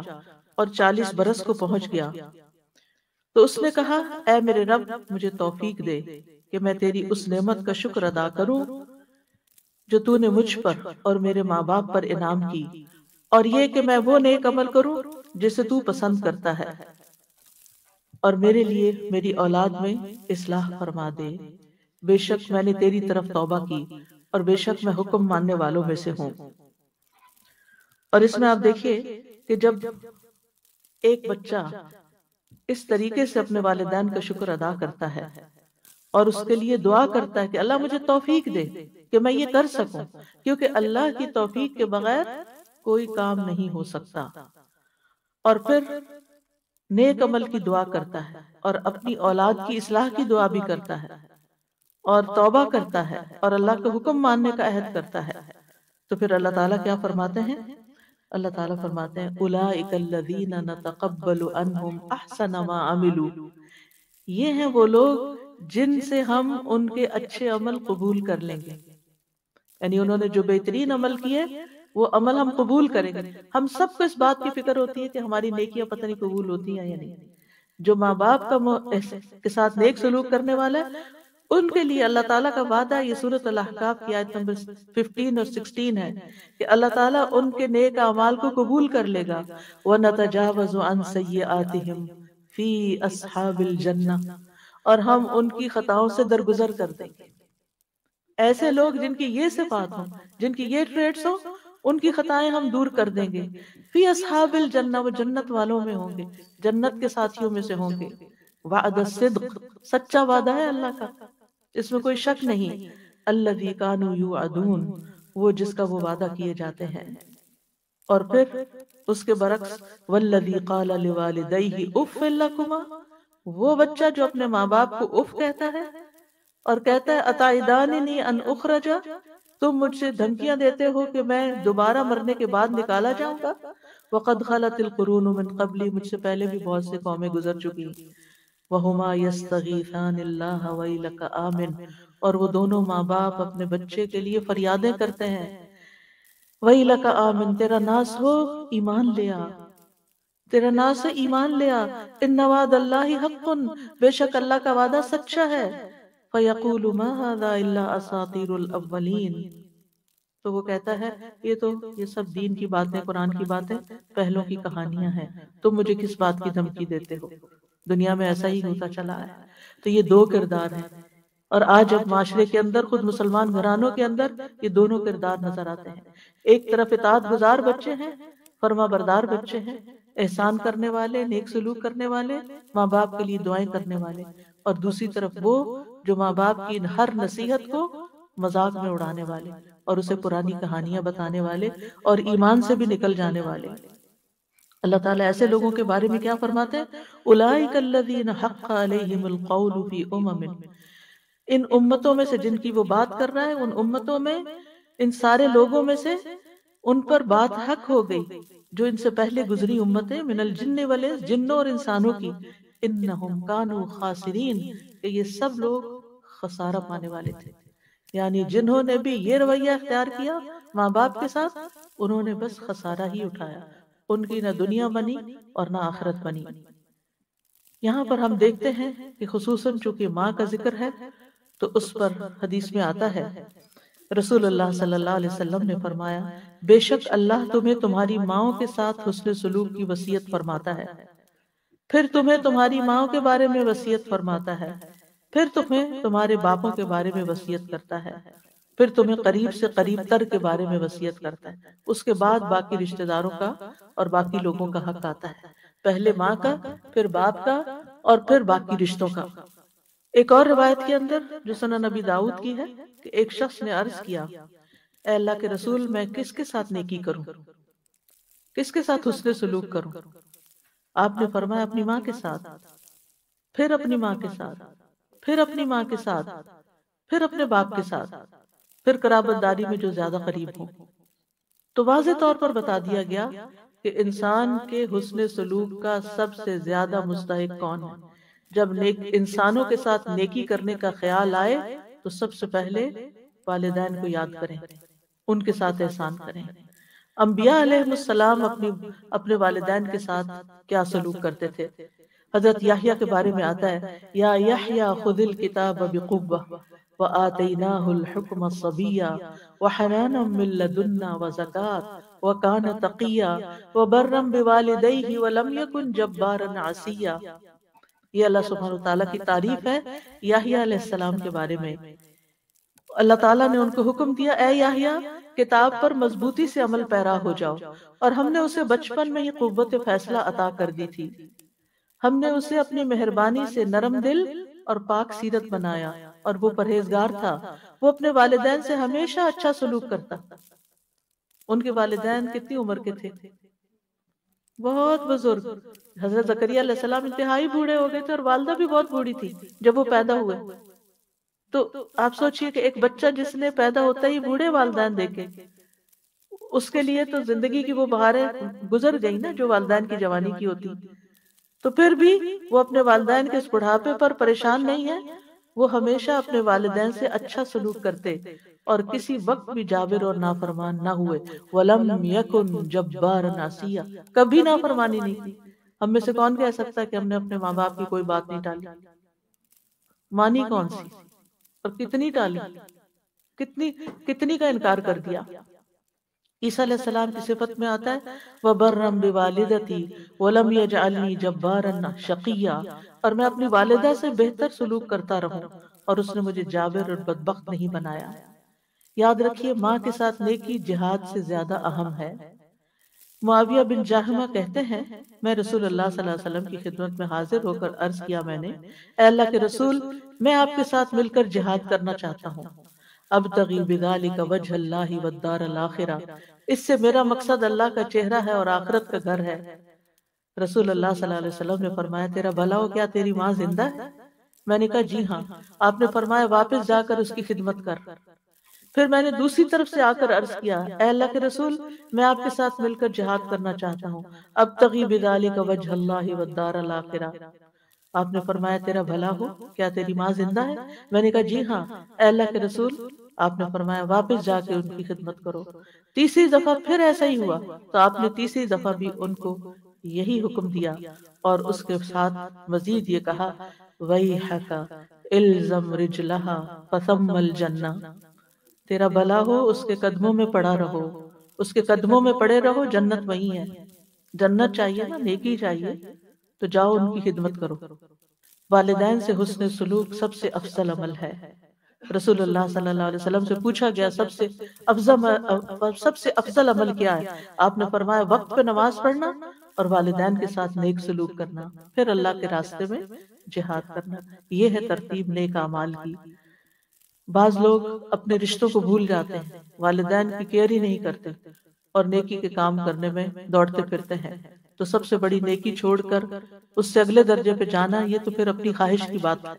B: اور 40 برس کو پہنچ گیا تو اس نے کہا اے میرے رب مجھے توفیق دے کہ میں تیری اس نعمت کا شکر ادا کروں جو تو نے مجھ پر اور میرے ماں باپ پر انعام کی، اور یہ کہ میں وہ نیک عمل کروں جسے تو پسند کرتا ہے، اور میرے لیے میری اولاد میں اصلاح فرما دے، بے شک میں نے تیری طرف توبہ کی اور بے شک میں حکم ماننے والوں میں سے ہوں۔ اور اس میں آپ دیکھیے کہ جب ایک بچہ اس طریقے سے اپنے والدین کا شکر ادا کرتا ہے اور اس کے لیے دعا کرتا ہے کہ اللہ مجھے توفیق دے کہ میں یہ کر سکوں، کیونکہ اللہ کی توفیق کے بغیر کوئی کام نہیں ہو سکتا، اور پھر نیک عمل کی دعا کرتا ہے اور اپنی اولاد کی اصلاح کی دعا بھی کرتا ہے اور توبہ کرتا ہے اور اللہ کا حکم ماننے کا عہد کرتا ہے، تو پھر اللہ تعالیٰ کیا فرماتے ہیں؟ اللہ تعالیٰ فرماتے ہیں اولئک الذین نتقبل عنہم احسن ما عملوا، یہ ہیں وہ لوگ جن سے ہم ان کے اچھے عمل قبول کر لیں گے، یعنی انہوں نے جو بہترین عمل کیے وہ عمل ہم قبول کریں گے۔ ہم سب کو اس بات کی فکر ہوتی ہے کہ ہماری نیکیاں پتہ نہیں قبول ہوتی ہیں یا نہیں۔ جو ماں باپ کے ساتھ نیک سلوک کرنے والا ہے ان کے لیے اللہ تعالیٰ کا وعدہ، یہ سورۃ الاحقاف کی آیت نمبر 15 اور 16 ہے کہ اللہ تعالیٰ ان کے نیک اعمال کو قبول کر لے گا۔ وَنَتَجَاوَزُ عَنْ سَيِّئَاتِهِمْ فِي أَصْحَابِ الْجَنَّةِ، اور ہم ان کی خطاؤں سے درگزر کر دیں گے۔ ایسے لوگ جن کی یہ صفات ہوں، جن کی یہ ٹریٹس ہوں، ان کی خطائیں ہم دور کر دیں گے۔ فی اصحاب الجنہ، وہ جنت والوں میں ہوں گے، جنت کے ساتھیوں میں سے ہوں گے۔ وعد الصدق، سچا وعدہ ہے اللہ کا، اس میں کوئی شک نہیں۔ الذی کانوا یوعدون، وہ جس کا وہ وعدہ کیے جاتے ہیں۔ اور پھر اس کے برعکس والذی قال لوالدیہ اف لکما، وہ بچہ جو اپنے ماں باپ کو اف کہتا ہے اور کہتا ہے اتعداننی ان اخرج، تم مجھ سے دھمکیاں دیتے ہو کہ میں دوبارہ مرنے کے بعد نکالا جاؤں گا، وقد خلت القرون من قبلی، مجھ سے پہلے بھی بہت سے قومیں گزر چکی، وہما یستغیثان اللہ ویلک آمن، اور وہ دونوں ماں باپ اپنے بچے کے لیے فریادیں کرتے ہیں، ویلک آمن، تیرا ناس ہو ایمان لیا، تیرا ناس ہے ایمان لیا، ان وعد اللہ حق، بے شک اللہ کا وعدہ سچا ہے، فیقول ما ھذا الا اساطیر الاولین، تو وہ کہتا ہے یہ سب دین کی باتیں، قرآن کی باتیں، پہلوں کی کہانیاں ہیں، تم مجھے کس بات کی دھمکی دیتے ہو، دنیا میں ایسا ہی ہوتا چلا ہے۔ تو یہ دو کردار ہیں، اور آج جب معاشرے کے اندر، خود مسلمان گھرانوں کے اندر یہ دونوں کردار نظر آتے ہیں۔ ایک طرف اطاعت گزار بچے ہیں، فرما بردار بچے ہیں، احسان کرنے والے، نیک سلوک کرنے والے، ماں باپ کے لیے دعائیں کرنے والے، اور دوسری طرف وہ جو ماں باپ کی ہر نصیحت کو مذاق میں اڑانے والے اور اسے پرانی کہانیاں بتانے والے اور ایمان سے بھی نکل جانے والے۔ اللہ تعالیٰ ایسے لوگوں کے بارے میں کیا فرماتے ہیں؟ اولئک الذین حق علیہم القول فی امم، ان امتوں میں سے جن کی وہ بات کر رہا ہے، ان امتوں میں، ان سارے لوگوں میں سے ان پر بات حق ہو گئی جو ان سے پہلے گزری امتیں، من الجن والانس، جنوں اور انسانوں کی، انہم کانوا خاسرین، کہ یہ سب لوگ خسارہ پانے والے تھے، یعنی جنہوں نے بھی یہ رویہ اختیار کیا ماں باپ کے ساتھ، انہوں نے بس خسارہ ہی اٹھایا، ان کی نہ دنیا بنی اور نہ آخرت بنی۔ یہاں پر ہم دیکھتے ہیں کہ خصوصاً چونکہ ماں کا ذکر ہے تو اس پر حدیث میں آتا ہے، رسول اللہ صلی اللہ علیہ وسلم نے فرمایا، بے شک اللہ تمہیں تمہاری ماؤں کے ساتھ حسن سلوک کی وصیت فرماتا ہے، پھر تمہیں تمہاری ماؤں کے بارے میں وصیت فرماتا ہے، پھر تمہیں تمہارے باپوں کے بارے میں وصیت کرتا ہے، پھر تمہیں قریب سے قریب تر کے بارے میں وصیت کرتا ہے، اس کے بعد باقی رشتہ داروں کا اور باقی لوگوں کا حق آتا ہے، پہلے ماں کا، پھر باپ کا، اور پھر باقی رشتوں کا۔ ایک اور روایت کے اندر جو سنن نبی داؤد کی ہے کہ ایک شخص نے عرض کیا، اے اللہ کے رسول، میں کس کے ساتھ نیکی کروں، کس کے ساتھ حسن سلوک کروں؟ آپ نے فرمایا اپنی ماں کے ساتھ، پھر اپنی ماں کے ساتھ، پھر اپنی ماں کے ساتھ، پھر اپنے باپ کے ساتھ، پھر قرابت داری میں جو زیادہ قریب ہوں۔ تو واضح طور پر بتا دیا گیا کہ انسان کے حسن سلوک کا سب سے زیادہ مستحق کون ہے۔ جب انسانوں کے ساتھ نیکی کرنے کا خیال آئے تو سب سے پہلے والدین کو یاد کریں، ان کے ساتھ احسان کریں۔ انبیاء علیہ السلام اپنے والدین کے ساتھ کیا سلوک کرتے تھے؟ حضرت یحییٰ کے بارے میں آتا ہے، یا یحییٰ خذ الکتاب بقوۃ وآتیناہ الحکم صبیا وحنانا من لدنا وزکاۃ وکان تقیا وبرا بوالدیہ ولم یکن جبارا عصیا۔ یہ اللہ سبحانہ وتعالیٰ کی تعریف ہے یحییٰ علیہ السلام کے بارے میں۔ اللہ تعالیٰ نے ان کو حکم دیا، اے یحییٰ، کتاب پر مضبوطی سے عمل پیرا ہو جاؤ، اور ہم نے اسے بچپن میں ہی قوت فیصلہ عطا کر دی تھی، ہم نے اسے اپنی مہربانی سے نرم دل اور پاک سیرت بنایا، اور وہ پرہیزگار تھا، وہ اپنے والدین سے ہمیشہ اچھا سلوک کرتا۔ ان کے والدین کتنی عمر کے تھے؟ بہت بزرگ۔ حضرت زکریا علیہ السلام انتہائی بوڑھے ہو گئے تھے، اور والدہ بھی بہت بوڑھی تھی جب وہ پیدا ہوئے۔ تو آپ سوچئے کہ ایک بچہ جس نے پیدا ہوتا ہی بوڑھے والدین دیکھے، اس کے لیے تو زندگی کی وہ بہاریں گزر گئی نا جو والدین کی جوانی کی ہوتی، تو پھر بھی وہ اپنے والدین کے اس بڑھاپے پر پریشان نہیں ہے، وہ ہمیشہ اپنے والدین سے اچھا سلوک کرتے اور کسی وقت بھی جابر اور نافرمان نہ ہوئے۔ وَلَمْ يَكُنْ جَبَّارًا عَصِيًّا، کبھی نافرمانی نہیں کی۔ ہم میں سے کون کہہ سکتا ہے کہ ہم نے اپنے ماں باپ کی کوئی بات نہیں ٹالی؟ مانی کون سی، اور کتنی ٹالی، کتنی کا انکار کر دیا۔ عیسیٰ علیہ السلام کی صفت میں آتا ہے وَبَرًّا بِوَالِدَتِي وَلَمْ يَجْعَلْنِي جَبَّارًا شَقِيًّا، اور میں اپنی والدہ سے بہتر سلوک کرتا رہوں اور اس نے مجھے جابر اور بدبخت نہیں بنایا۔ یاد رکھیے، ماں کے ساتھ نیکی جہاد سے زیادہ اہم ہے۔ معاویہ بن جاہمہ کہتے ہیں، میں رسول اللہ صلی اللہ علیہ وسلم کی خدمت میں حاضر ہو کر عرض کیا، میں نے، اے اللہ کے رسول، میں آپ کے ساتھ مل کر جہاد کرنا چاہتا ہوں، ابتغی بذالک وجہ اللہ والدار الآخرہ، اس سے میرا مقصد اللہ کا چہرہ ہے اور آخرت کا گھر ہے۔ رسول اللہ صلی اللہ علیہ وسلم نے فرمایا تیرا بھلا ہو، کیا تیری ماں زندہ ہے؟ میں نے کہا جی ہاں۔ آپ نے فرمایا واپس جا کر اس کی خدمت کر۔ پھر میں نے دوسری طرف سے آ کر عرض کیا اے اللہ کے رسول، میں آپ کے ساتھ مل کر جہاد کرنا چاہتا ہوں، ابتغی بذالک وجہ اللہ والدار الاخرہ۔ آپ نے فرمایا تیرا بھلا ہو، کیا تیری ماں زندہ ہے؟ میں نے کہا جی ہاں اے اللہ کے رسول۔ آپ نے فرمایا واپس جا کے ان کی خدمت کرو۔ تیسری دفعہ پھر ایسا ہی ہوا تو آپ نے تیسری دفعہ بھی ان کو یہی حکم دیا اور اس کے ساتھ مزید یہ کہا وَيْحَكَ إِلْزَمْ رِجْلَهَا فَثَمَّ الْجَنَّةِ، تیرا بھلا ہو اس کے قدموں میں پڑا رہو، اس کے قدموں میں پڑے رہو، جنت وہی ہے۔ جنت چاہیے نا، نیکی چاہیے، تو جاؤ ان کی خدمت کرو۔ والدین سے حسن سلوک سب سے افضل عمل ہے۔ رسول اللہ صلی اللہ علیہ وسلم سے پوچھا گیا سب سے افضل عمل کیا ہے؟ آپ نے فرمایا وقت پہ نماز پڑھنا اور والدین کے ساتھ نیک سلوک کرنا، پھر اللہ کے راستے میں جہاد کرنا۔ یہ ہے ترتیب نیک اعمال کی۔ بعض لوگ اپنے رشتوں کو بھول جاتے ہیں، والدین کی کیئر ہی نہیں کرتے اور نیکی کے کام کرنے میں دوڑتے پھرتے ہیں، تو سب سے بڑی نیکی چھوڑ کر اس سے اگلے درجے پہ جانا، یہ تو پھر اپنی خواہش کی بات ہے۔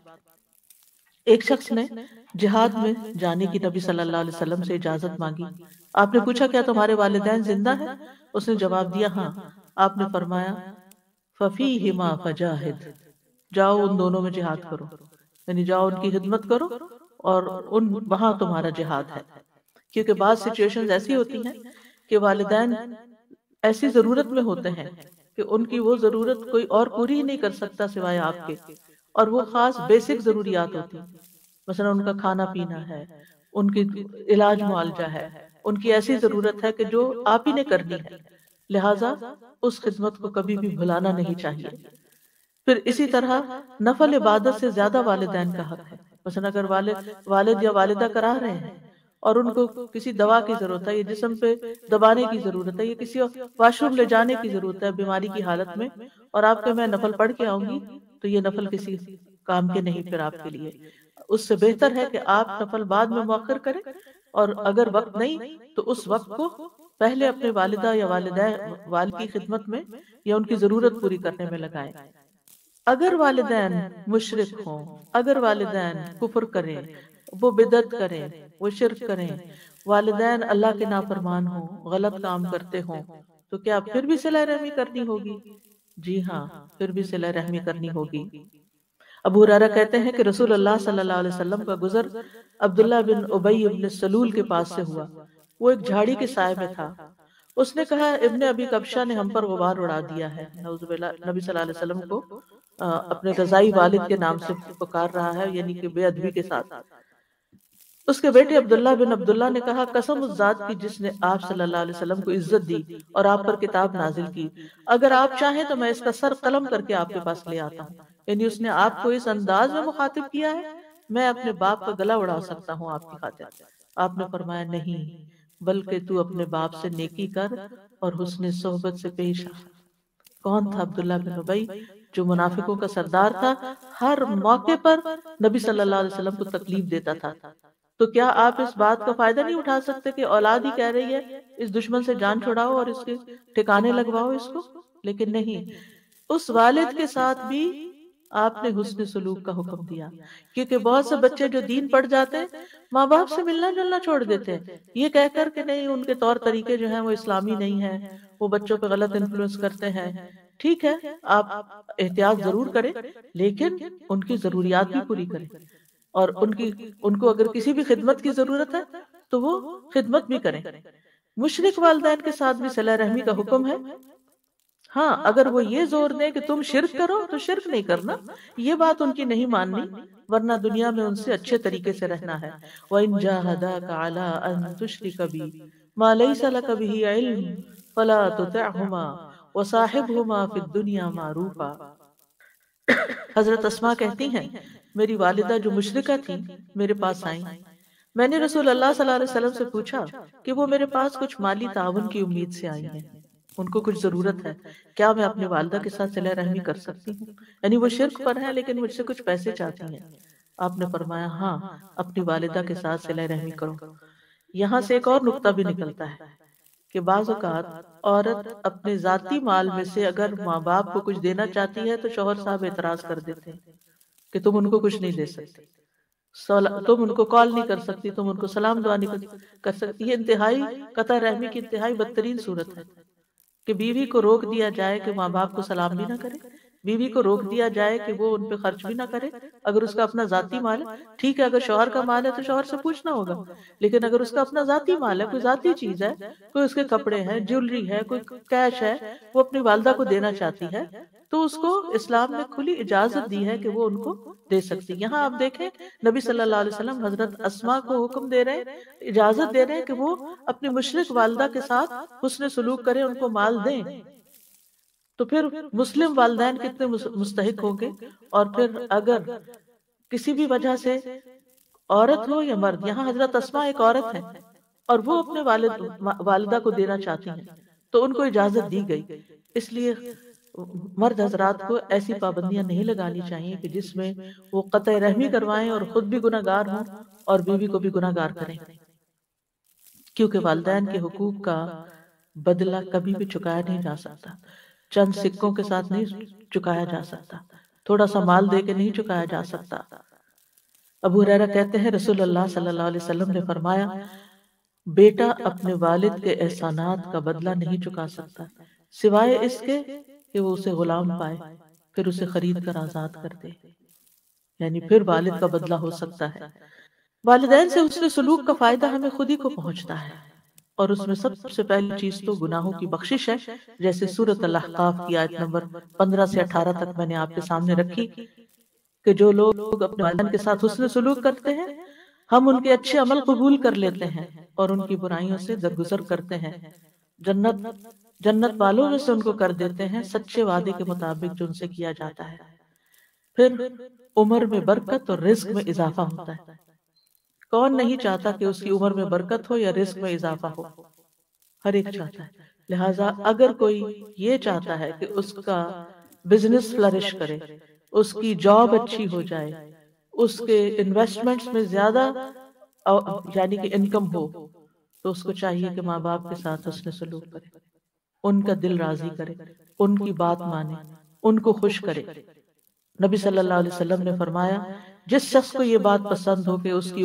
B: ایک شخص نے جہاد میں جانے کی نبی صلی اللہ علیہ وسلم سے اجازت مانگی۔ آپ نے پوچھا کیا تمہارے والدین زندہ ہیں؟ اس نے جواب دیا ہاں۔ آپ نے فرمایا فَفِيهِمَا فَجَاهِدْ، جاؤ ان دونوں میں جہاد کرو، یعنی جاؤ ان کی خدمت کرو اور وہاں تمہارا جہاد ہے۔ کیونکہ بعض سچویشنز ایسی ہوتی ہیں کہ والدین ایسی ضرورت میں ہوتے ہیں کہ ان کی وہ ضرورت کوئی اور پوری ہی نہیں کر سکتا سوائے آپ کے، اور وہ خاص بیسک ضروریات ہوتی ہیں، مثلا ان کا کھانا پینا ہے، ان کی علاج معالجہ ہے، ان کی ایسی ضرورت ہے کہ جو آپ ہی نے کرنی ہے، لہٰذا اس خدمت کو کبھی بھی بھلانا نہیں چاہیے۔ پھر اسی طرح نفل عبادت سے زیادہ والدین کا حق ہے۔ مثلا اگر والد یا والدہ کرا رہے ہیں اور ان کو کسی دوا کی ضرورت ہے، یا جسم پہ دبانے کی ضرورت ہے، یا کسی واش روم لے جانے کی ضرورت ہے بیماری کی حالت میں، اور آپ کہ میں نفل پڑھ کے آؤں گی، تو یہ نفل کسی کام کے نہیں پھر آپ کے لیے۔ اس سے بہتر ہے کہ آپ نفل بعد میں مؤخر کریں، اور اگر وقت نہیں تو اس وقت کو پہلے اپنے والدہ یا والد کی خدمت میں یا ان کی ضرورت پوری کرنے میں لگائیں۔ اگر والدین مشرک ہوں، اگر والدین کفر کریں، وہ بدعت کریں، وہ شرک کریں، والدین اللہ کے نافرمان ہوں، غلط کام کرتے ہوں، تو کیا پھر بھی صلہ رحمی کرنی ہوگی؟ جی ہاں، پھر بھی صلہ رحمی کرنی ہوگی۔ ابو ہریرہ کہتے ہیں کہ رسول اللہ صلی اللہ علیہ وسلم کا گزر عبداللہ بن ابی بن سلول کے پاس سے ہوا۔ وہ ایک جھاڑی کے سائے میں تھا۔ اس نے کہا ابن ابی کبشہ نے ہم پر غبار اڑا دیا ہے۔ نعوذ باللہ، نبی صلی اللہ علیہ وسلم کو اپنے غذائی والد کے نام سے پکار رہا ہے، یعنی کہ بے ادبی کے ساتھ۔ اس کے بیٹے عبداللہ بن عبداللہ نے کہا قسم اس ذات کی جس نے آپ صلی اللہ علیہ وسلم کو عزت دی اور آپ پر کتاب نازل کی، اگر آپ چاہیں تو میں اس کا سر قلم کر کے آپ کے پاس لے آتا ہوں۔ یعنی اس نے آپ کو اس انداز میں مخاطب کیا ہے، میں اپنے باپ کا گلا اڑا سکتا ہوں آپ کی خاطر۔ آپ نے فرمایا نہیں، بلکہ تو اپنے باپ سے نیکی کر اور حسن صحبت سے پیش آ۔ کون تھا عبداللہ بن ابی؟ جو منافقوں کا سردار تھا، ہر موقع پر نبی صلی اللہ علیہ وسلم کو تکلیف دیتا تھا۔ تو کیا آپ اس بات کا فائدہ نہیں اٹھا سکتے کہ اولاد ہی کہہ رہی ہے اس دشمن سے جان چھڑاؤ اور اس کے ٹھکانے لگواؤ اس کو؟ لیکن نہیں، اس والد کے ساتھ بھی آپ نے حسن سلوک کا حکم دیا، کیونکہ بہت سے بچے جو دین پڑھ جاتے ہیں ماں باپ سے ملنا جلنا چھوڑ دیتے ہیں، یہ کہہ کر کہ نہیں ان کے طور طریقے جو ہیں وہ اسلامی نہیں ہیں، وہ بچوں پہ غلط انفلوئنس کرتے ہیں۔ ٹھیک ہے، آپ احتیاط ضرور کریں، لیکن ان کی ضروریات بھی پوری کریں، اور ان کو اگر کسی بھی خدمت کی ضرورت ہے تو وہ خدمت بھی کریں۔ مشرک والدین کے ساتھ بھی صلہ رحمی کا حکم ہے۔ ہاں، اگر وہ یہ زور دیں کہ تم شرک کرو تو شرک نہیں کرنا، یہ بات ان کی نہیں ماننی، ورنہ دنیا میں ان سے اچھے طریقے سے رہنا ہے۔ وَإِن جَاهَدَاكَ عَلَىٰ أَن تُشْرِكَ بِي مَا لَيْسَ لَكَ بِهِ عِلْمٌ فَلَا تُطِعْهُمَا وَصَاحِبْهُمَا فِي الدُّنْيَا مَعْرُوفًا۔ حضرت اسماء کہتی ہیں میری والدہ جو مشرکہ تھی میرے پاس آئیں، میں نے رسول اللہ صلی اللہ علیہ وسلم سے پوچھا کہ وہ میرے پاس کچھ مالی تعاون کی امید سے آئی ہیں، ان کو کچھ ضرورت ہے، کیا میں اپنی والدہ کے ساتھ صلہ رحمی کر سکتی ہوں؟ یعنی وہ شرک پر ہیں لیکن مجھ سے کچھ پیسے چاہتی ہیں۔ آپ نے فرمایا ہاں، اپنی والدہ کے ساتھ صلہ رحمی کرو۔ یہاں سے ایک اور نقطہ بھی نکلتا ہے کہ بعض اوقات عورت اپنے ذاتی مال میں سے اگر ماں باپ کو کچھ دینا چاہتی ہے تو شوہر صاحب اعتراض کر دیتے ہیں کہ تم ان کو کچھ نہیں دے سکتی، تم ان کو کال نہیں کر سکتی، تم ان کو سلام دعا نہیں کر سکتی۔ یہ انتہائی قطع رحمی کی انتہائی بدترین صورت ہے کہ بیوی کو روک دیا جائے کہ ماں باپ کو سلام بھی نہ کرے، بیوی کو روک دیا جائے کہ وہ ان پہ خرچ بھی نہ کرے اگر اس کا اپنا ذاتی مال ہے۔ ٹھیک ہے، اگر شوہر کا مال ہے تو شوہر سے پوچھنا ہوگا، لیکن اگر اس کا اپنا ذاتی مال ہے، کوئی ذاتی چیز ہے، کوئی اس کے کپڑے ہیں، جیولری ہے، کوئی کیش ہے، وہ اپنی والدہ کو دینا چاہتی ہے تو اس کو اسلام نے کھلی اجازت دی ہے کہ وہ ان کو دے سکتی۔ یہاں آپ دیکھیں نبی صلی اللہ علیہ وسلم حضرت اسماء کو حکم دے رہے ہیں، اجازت دے رہے ہیں کہ وہ اپنی مشرک والدہ کے ساتھ حسن سلوک کریں، ان کو مال دیں۔ تو پھر مسلم والدین کتنے مستحق ہوں گے۔ اور پھر اگر کسی بھی وجہ سے عورت ہو یا مرد، یہاں حضرت اسماء ایک عورت ہے اور وہ اپنے والدہ کو دینا چاہتی ہیں تو ان کو اجازت دی گئی۔ اس لیے مرد حضرات کو ایسی پابندیاں نہیں لگانی چاہیے کہ جس میں وہ قطع رحمی کروائیں اور خود بھی گناہ گار ہوں اور بیوی کو بھی گناہ گار کریں، کیونکہ والدین کے حقوق کا بدلہ کبھی بھی چکایا نہیں جا سکتا، چند سکوں کے ساتھ نہیں چکایا جا سکتا، تھوڑا سا مال دے کے نہیں چکایا جا سکتا۔ ابو ہریرہ کہتے ہیں رسول اللہ صلی اللہ علیہ وسلم نے فرمایا، بیٹا اپنے والد کے احسانات کا بدلہ نہیں چکا سکتا سوائے اس کے کہ وہ اسے غلام پائے، پھر اسے خرید کر آزاد کر دے، یعنی پھر والد کا بدلہ ہو سکتا ہے۔ والدین سے حسن سلوک کا فائدہ ہمیں خود ہی کو پہنچتا ہے، اور اس میں سب سے پہلی چیز تو گناہوں کی بخشش ہے، جیسے سورۃ الاحقاف کی آیت نمبر 15 سے 18 تک میں نے آپ کے سامنے رکھی کہ جو لوگ اپنے والدین کے ساتھ حسن سلوک کرتے ہیں ہم ان کے اچھے عمل قبول کر لیتے ہیں اور ان کی برائیوں سے درگزر کرتے ہیں، جنت والوں میں سے ان کو کر دیتے ہیں سچے وعدے کے مطابق جو ان سے کیا جاتا ہے۔ پھر عمر میں برکت اور رزق میں اضافہ ہوتا ہے۔ کون نہیں چاہتا کہ اس کی عمر میں برکت ہو یا رزق میں اضافہ ہو؟ ہر ایک چاہتا ہے۔ لہٰذا اگر کوئی یہ چاہتا ہے کہ اس کا بزنس فلرش کرے، اس کی جاب اچھی ہو جائے، اس کے انویسٹمنٹس میں زیادہ یعنی کہ انکم ہو، تو اس کو چاہیے کہ ماں باپ کے ساتھ حسن سلوک کرے، ان کا دل راضی کرے، ان کی بات مانے، ان کو خوش کرے۔ نبی صلی اللہ علیہ وسلم نے فرمایا، جس شخص کو یہ بات پسند ہو کہ اس کی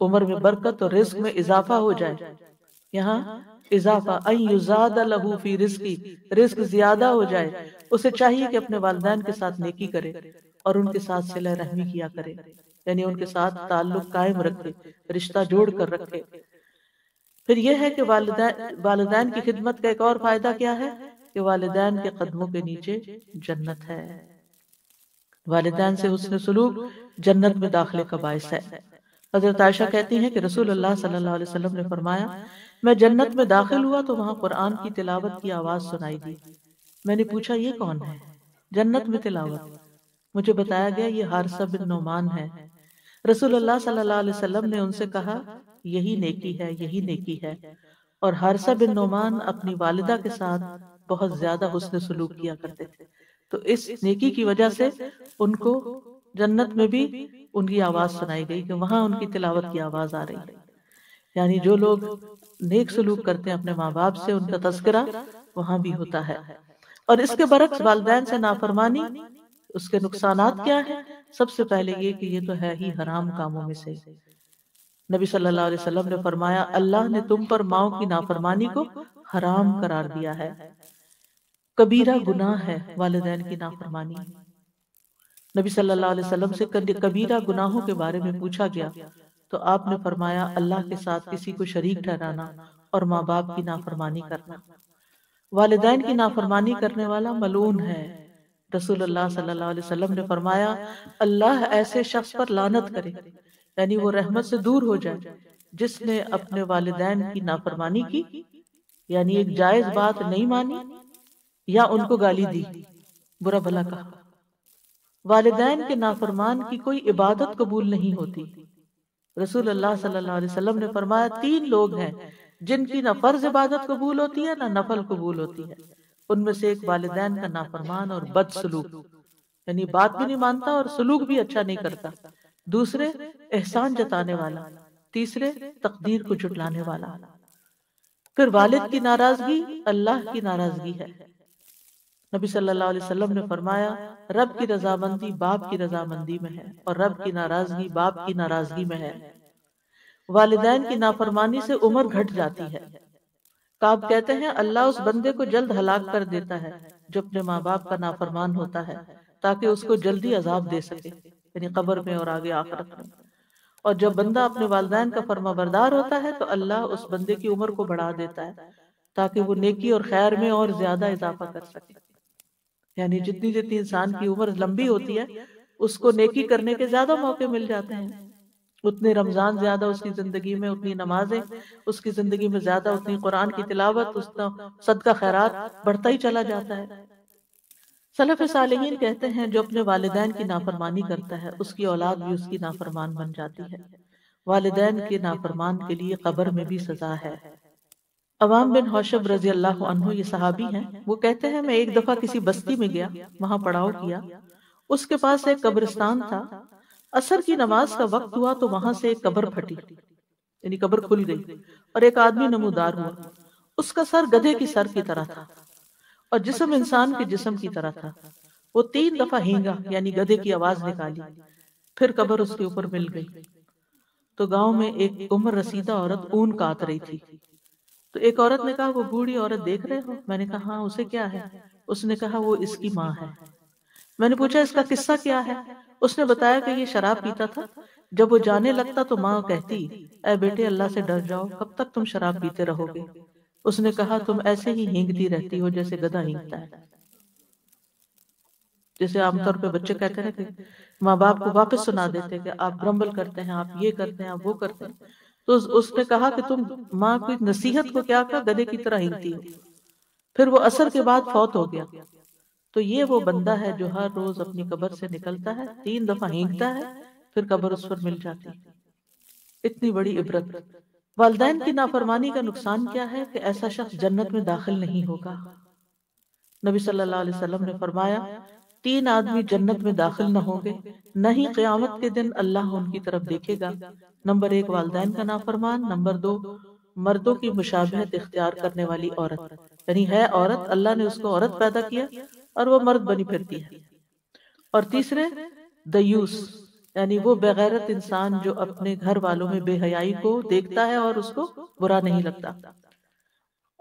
B: عمر میں برکت اور رزق میں اضافہ ہو جائے، یہاں اضافہ ان یزاد لہ فی رزقی، رزق زیادہ ہو جائے، اسے چاہیے کہ اپنے والدین کے ساتھ نیکی کرے اور ان کے ساتھ صلہ رحمی کیا کرے، یعنی ان کے ساتھ تعلق قائم رکھے، رشتہ جوڑ کر رکھے۔ پھر یہ ہے کہ والدین کی خدمت کا ایک اور فائدہ کیا ہے کہ والدین کے قدموں کے نیچے جنت ہے۔ والدین سے حسن سلوک جنت میں داخلے کا باعث ہے۔ حضرت عائشہ کہتی ہیں کہ رسول اللہ صلی اللہ علیہ وسلم نے فرمایا، میں جنت میں داخل ہوا تو وہاں قرآن کی تلاوت کی آواز سنائی دی۔ میں نے پوچھا یہ کون ہے؟ جنت میں تلاوت؟ مجھے بتایا گیا یہ حارثہ بن نعمان ہے۔ رسول اللہ صلی اللہ علیہ وسلم نے ان سے کہا یہی نیکی ہے، یہی نیکی ہے۔ اور حارثہ بن نعمان اپنی والدہ کے ساتھ بہت زیادہ حسن سلوک کیا کرتے تھے، تو اس نیکی کی وجہ سے ان کو جنت میں بھی ان کی آواز سنائی گئی کہ وہاں ان کی تلاوت کی آواز آ رہی ہے۔ یعنی جو لوگ نیک سلوک کرتے ہیں اپنے ماں باپ سے، ان کا تذکرہ وہاں بھی ہوتا ہے۔ اور اس کے برعکس والدین سے نافرمانی، اس کے نقصانات کیا ہیں؟ سب سے پہلے یہ کہ یہ تو ہے ہی حرام کاموں میں سے۔ نبی صلی اللہ علیہ وسلم نے فرمایا، اللہ نے تم پر ماؤں کی نافرمانی کو حرام قرار دیا ہے، کبیرہ گناہ ہے والدین کی نافرمانی۔ نبی صلی اللہ علیہ وسلم سے کبیرہ گناہوں کے بارے میں پوچھا گیا تو آپ نے فرمایا اللہ کے ساتھ کسی کو شریک ٹھہرانا اور ماں باپ کی نافرمانی کرنا۔ والدین کی نافرمانی کرنے والا ملعون ہے۔ رسول اللہ صلی اللہ علیہ وسلم نے فرمایا اللہ ایسے شخص پر لعنت کرے، یعنی وہ رحمت سے دور ہو جائے، جس نے اپنے والدین کی نافرمانی کی، یعنی ایک جائز بات نہیں مانی یا ان کو گالی دی، برا بھلا کہا۔ والدین کے نافرمان کی کوئی عبادت قبول نہیں ہوتی۔ رسول اللہ صلی اللہ علیہ وسلم نے فرمایا 3 لوگ ہیں جن کی نہ فرض عبادت قبول ہوتی ہے نہ نفل قبول ہوتی ہے، ان میں سے ایک والدین کا نافرمان اور بد سلوک، یعنی بات بھی نہیں مانتا اور سلوک بھی اچھا نہیں کرتا، دوسرے احسان جتانے والا، تیسرے تقدیر کو جھٹلانے والا۔ پھر والد کی ناراضگی اللہ کی ناراضگی ہے۔ نبی صلی اللہ علیہ وسلم نے فرمایا رب کی رضامندی باپ کی رضامندی میں ہے اور رب کی ناراضگی باپ کی ناراضگی میں ہے۔ والدین کی نافرمانی سے عمر گھٹ جاتی ہے۔ کعب کہتے ہیں اللہ اس بندے کو جلد ہلاک کر دیتا ہے جو اپنے ماں باپ کا نافرمان ہوتا ہے تاکہ اس کو جلدی عذاب دے سکے، یعنی قبر میں اور آگے آخرت میں۔ اور جب بندہ اپنے والدین کا فرما بردار ہوتا ہے تو اللہ اس بندے کی عمر کو بڑھا دیتا ہے تاکہ وہ نیکی اور خیر میں اور زیادہ اضافہ کر سکے۔ یعنی جتنی جتنی انسان کی عمر لمبی ہوتی ہے اس کو نیکی کرنے کے زیادہ موقع مل جاتے ہیں، اتنے رمضان زیادہ اس کی زندگی میں، اتنی نمازیں اس کی زندگی میں زیادہ، اتنی قرآن کی تلاوت، اتنا صدقہ خیرات بڑھتا ہی چلا جاتا ہے۔ سلف صالحین کہتے ہیں جو اپنے والدین کی نافرمانی کرتا ہے اس کی اولاد بھی اس کی نافرمان بن جاتی ہے۔ والدین کے نافرمان کے لیے قبر میں بھی سزا ہے۔ عوام بن حوشب رضی اللہ عنہ یہ صحابی ہیں، وہ کہتے ہیں میں ایک دفعہ کسی بستی میں گیا، وہاں پڑاؤ کیا، اس کے پاس ایک قبرستان تھا۔ عصر کی نماز کا وقت ہوا تو وہاں سے ایک قبر پھٹی، یعنی قبر کھل گئی اور ایک آدمی نمودار ہوا۔ اس کا سر گدھے کی سر کی طرح تھا اور جسم انسان کے جسم کی طرح تھا۔ وہ 3 دفعہ ہینگا یعنی گدھے کی آواز نکالی، پھر قبر اس کے اوپر مل گئی۔ تو گاؤں میں ایک عمر رسیدہ عورت اون کاٹ رہی تھی، تو ایک عورت نے کہا وہ بوڑھی عورت دیکھ رہے ہو؟ میں نے کہا ہاں، اسے کیا ہے؟ اس نے کہا وہ اس کی ماں ہے۔ میں نے پوچھا اس کا قصہ کیا ہے؟ اس نے بتایا کہ یہ شراب پیتا تھا، جب وہ جانے لگتا تو ماں کہتی اے بیٹے اللہ سے ڈر جاؤ، کب تک تم شراب پیتے رہو گے؟ اس نے کہا تم ایسے ہی ہینگتی رہتی ہو جیسے گدھا ہینگتا ہے۔ جیسے عام طور پہ بچے کہتے ہیں کہ ماں باپ کو واپس سنا دیتے کہ آپ گرمبل کرتے ہیں، آپ یہ کرتے ہیں، آپ وہ کرتے ہیں، تو اس نے کہا کہ تم ماں کی نصیحت کو کیا کہا، گدھے کی طرح ہینگتی ہو۔ پھر وہ عصر کے بعد فوت ہو گیا۔ تو یہ وہ بندہ ہے جو ہر روز اپنی قبر سے نکلتا ہے، 3 دفعہ ہینگتا ہے، پھر قبر اس پر مل جاتی ہے۔ اتنی بڑی عبرت۔ والدین کی نافرمانی کا نقصان کیا ہے کہ ایسا شخص جنت میں داخل نہیں ہوگا۔ نبی صلی اللہ علیہ وسلم نے فرمایا 3 آدمی جنت میں داخل نہ ہوں گے، نہ ہی قیامت کے دن اللہ ان کی طرف دیکھے گا۔ نمبر 1 والدین کا نافرمان، نمبر 2 مردوں کی مشابہت اختیار کرنے والی عورت، یعنی ہے عورت، اللہ نے اس کو عورت پیدا کیا اور وہ مرد بنی پھرتی ہے، اور تیسرے دیوس، یعنی وہ بغیرت انسان جو اپنے گھر والوں میں بے حیائی کو دیکھتا ہے اور اس کو برا نہیں لگتا۔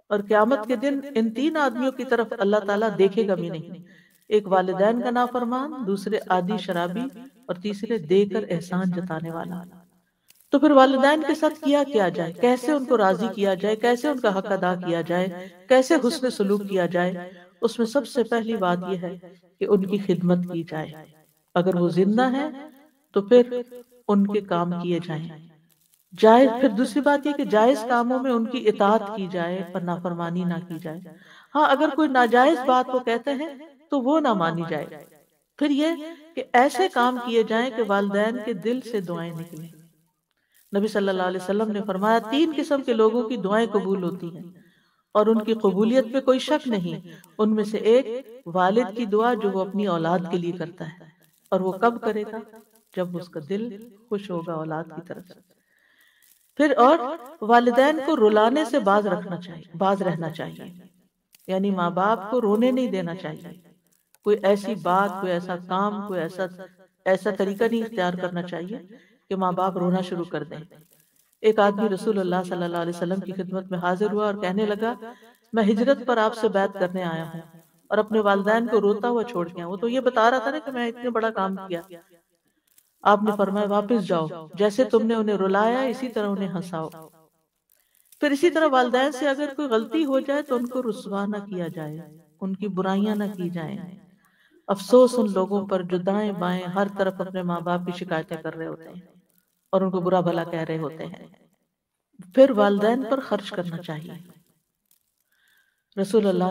B: اور قیامت کے دن ان 3 آدمیوں کی طرف اللہ تعالیٰ دیکھے گا بھی نہیں، ایک والدین کا نافرمان، دوسرے عادی شرابی، اور تیسرے دے کر احسان جتانے والا۔ تو پھر والدین کے ساتھ کیا جائے، کیسے ان کو راضی کیا جائے، کیسے ان کا حق ادا کیا جائے، کیسے حسن سلوک کیا جائے؟ اس میں سب سے پہلی بات یہ ہے کہ ان کی خدمت کی جائے، اگر وہ زندہ ہیں تو پھر ان کے کام کیے جائیں جائز۔ پھر دوسری بات یہ کہ جائز کاموں میں ان کی اطاعت کی جائے اور نافرمانی نہ کی جائے۔ ہاں اگر کوئی ناجائز بات وہ کہتے ہیں تو وہ نہ مانی جائے۔ پھر یہ کہ ایسے کام کیے جائیں کہ والدین کے دل سے دعائیں نکلیں۔ نبی صلی اللہ علیہ وسلم نے فرمایا 3 قسم کے لوگوں کی دعائیں قبول ہوتی ہیں اور ان کی قبولیت میں کوئی شک نہیں۔ ان میں سے ایک والد کی دعا جو وہ اپنی اولاد کے لیے کرتا ہے، اور وہ کب کرے گا؟ جب اس کا دل خوش ہوگا اولاد کی طرف سے۔ پھر اور والدین کو رلانے سے باز رہنا چاہیے، یعنی ماں باپ کو رونے نہیں دینا چاہیے۔ کوئی ایسی بات، کوئی ایسا کام، کوئی ایسا طریقہ نہیں اختیار کرنا چاہیے کہ ماں باپ رونا شروع کر دیں۔ ایک آدمی رسول اللہ صلی اللہ علیہ وسلم کی خدمت میں حاضر ہوا اور کہنے لگا میں ہجرت پر آپ سے بیعت کرنے آیا ہوں اور اپنے والدین کو روتا ہوا چھوڑ گیا۔ وہ تو یہ بتا رہا تھا نا کہ میں اتنے بڑا کام کیا۔ آپ نے فرمایا واپس جاؤ، جیسے تم نے انہیں رلایا اسی طرح انہیں ہنساؤ۔ پھر اسی طرح والدین سے اگر کوئی غلطی ہو جائے تو ان کو رسوا نہ کیا جائے، ان کی برائیاں نہ کی جائیں۔ افسوس ان لوگوں پر جو دائیں بائیں ہر طرف اپنے ماں باپ کی شکایتیں کر رہے ہوتے ہیں اور ان کو برا بھلا کہہ رہے ہوتے ہیں۔ پھر والدین پر خرچ کرنا چاہیے۔ رسول اللہ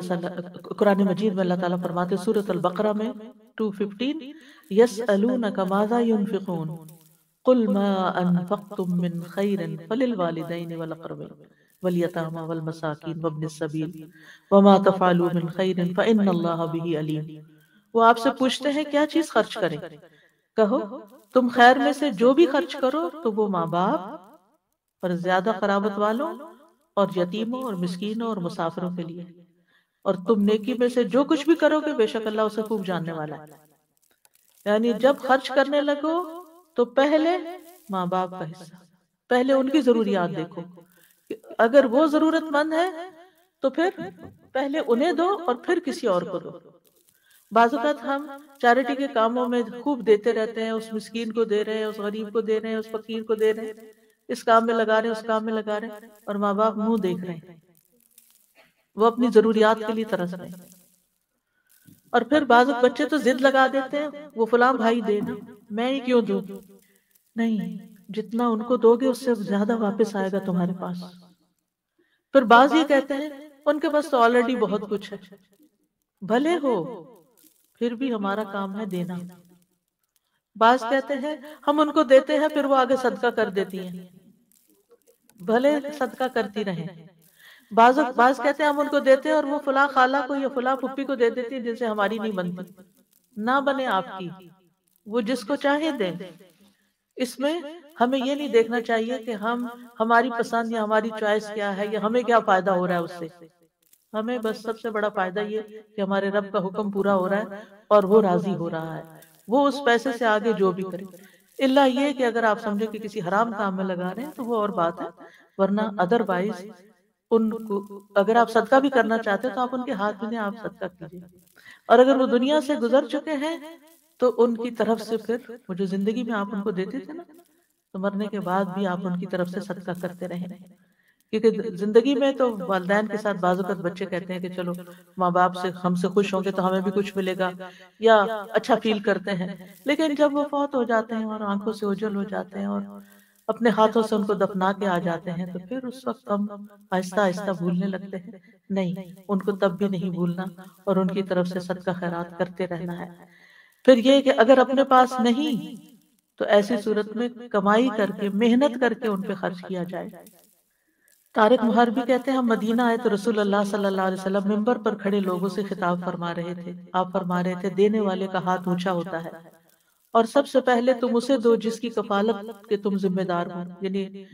B: قرآن مجید میں اللہ تعالیٰ فرماتے سورۃ البقرہ میں 215 یسألونک ماذا ينفقون قل ما انفقتم من خیر فللوالدین والاقربین والیتامى والمساکین وابن السبیل وما تفعلوا من خیر فإن اللہ به علیم۔ وہ آپ سے پوچھتے ہیں کیا چیز خرچ کریں، کہو تم خیر میں سے جو بھی خرچ کرو تو وہ ماں باپ اور زیادہ قرابت والوں اور یتیموں اور مسکینوں اور مسافروں کے لیے، اور تم نیکی میں سے جو کچھ بھی کرو گے بے شک اللہ اسے خوب جاننے والا ہے۔ یعنی جب خرچ کرنے لگو تو پہلے ماں باپ کا حصہ، پہلے ان کی ضروریات دیکھو، اگر وہ ضرورت مند ہے تو پھر پہلے انہیں دو اور پھر کسی اور کو دو۔ بعض اوقات ہم چیریٹی کے کاموں میں خوب دیتے رہتے ہیں، اس مسکین کو دے رہے ہیں، اس غریب کو دے رہے ہیں، اس فقیر کو دے رہے ہیں، اس کام میں لگا رہے ہیں، اس کام میں لگا رہے ہیں، اور ماں باپ منہ دیکھ رہے ہیں، وہ اپنی ضروریات کے لیے ترس رہے ہیں۔ اور پھر بعض بچے تو ضد لگا دیتے ہیں، وہ فلاں بھائی دے نا، میں ہی کیوں دوں؟ نہیں، جتنا ان کو دو گے اس سے زیادہ واپس آئے گا تمہارے پاس۔ پھر بعض یہ کہتے ہیں ان کے پاس تو آلریڈی بہت کچھ ہے، بھلے ہو پھر بھی ہمارا کام ہے دینا۔ بعض کہتے ہیں ہم ان کو دیتے ہیں پھر وہ آگے صدقہ کر دیتی ہیں، بھلے صدقہ کرتی رہیں۔ بعض کہتے ہیں ہم ان کو دیتے ہیں اور وہ فلاں خالہ کو یا فلاں پھپھی کو دے دیتی ہے جن سے ہماری نہیں بنتی، نہ بنے آپ کی، وہ جس کو چاہے دیں۔ اس میں ہمیں یہ نہیں دیکھنا چاہیے کہ ہماری پسند یا ہماری چوائس کیا ہے یا ہمیں کیا فائدہ ہو رہا ہے اس سے۔ ہمیں بس سب سے بڑا فائدہ یہ کہ ہمارے رب کا حکم پورا ہو رہا ہے اور وہ راضی ہو رہا ہے، وہ اس پیسے سے آگے جو بھی کرے، الا یہ کہ اگر آپ سمجھے کہ کسی حرام کام میں لگا رہے ہیں تو وہ اور بات ہے، ورنہ ادروائز ان کو اگر آپ صدقہ بھی کرنا چاہتے ہیں تو آپ ان کے ہاتھ میں آپ صدقہ کیجیے۔ اور اگر وہ دنیا سے گزر چکے ہیں تو ان کی طرف سے پھر وہ جو زندگی میں آپ ان کو دیتے تھے نا، تو مرنے کے بعد بھی آپ ان کی طرف سے صدقہ کرتے رہیں، کیونکہ زندگی میں تو والدین کے ساتھ بعض اوقات بچے کہتے ہیں کہ چلو ماں باپ سے ہم سے خوش ہوں گے تو ہمیں بھی کچھ ملے گا، یا اچھا فیل کرتے ہیں، لیکن جب وہ فوت ہو جاتے ہیں اور آنکھوں سے اوجھل ہو جاتے ہیں اور اپنے ہاتھوں سے ان کو دفنا کے آ جاتے ہیں تو پھر اس وقت ہم آہستہ آہستہ بھولنے لگتے ہیں۔ نہیں، ان کو تب بھی نہیں بھولنا اور ان کی طرف سے صدقہ خیرات کرتے رہنا ہے۔ پھر یہ کہ اگر اپنے پاس نہیں تو ایسی صورت میں کمائی کر کے محنت کر کے ان پہ خرچ کیا جائے۔ طارق محربی کہتے ہیں ہم مدینہ آئے تو رسول اللہ صلی اللہ علیہ وسلم منبر پر کھڑے لوگوں سے خطاب فرما رہے تھے۔ آپ فرما رہے تھے دینے والے کا ہاتھ اونچا ہوتا ہے اور سب سے پہلے تم اسے دو جس کی کفالت کے تم ذمہ دار ہو، یعنی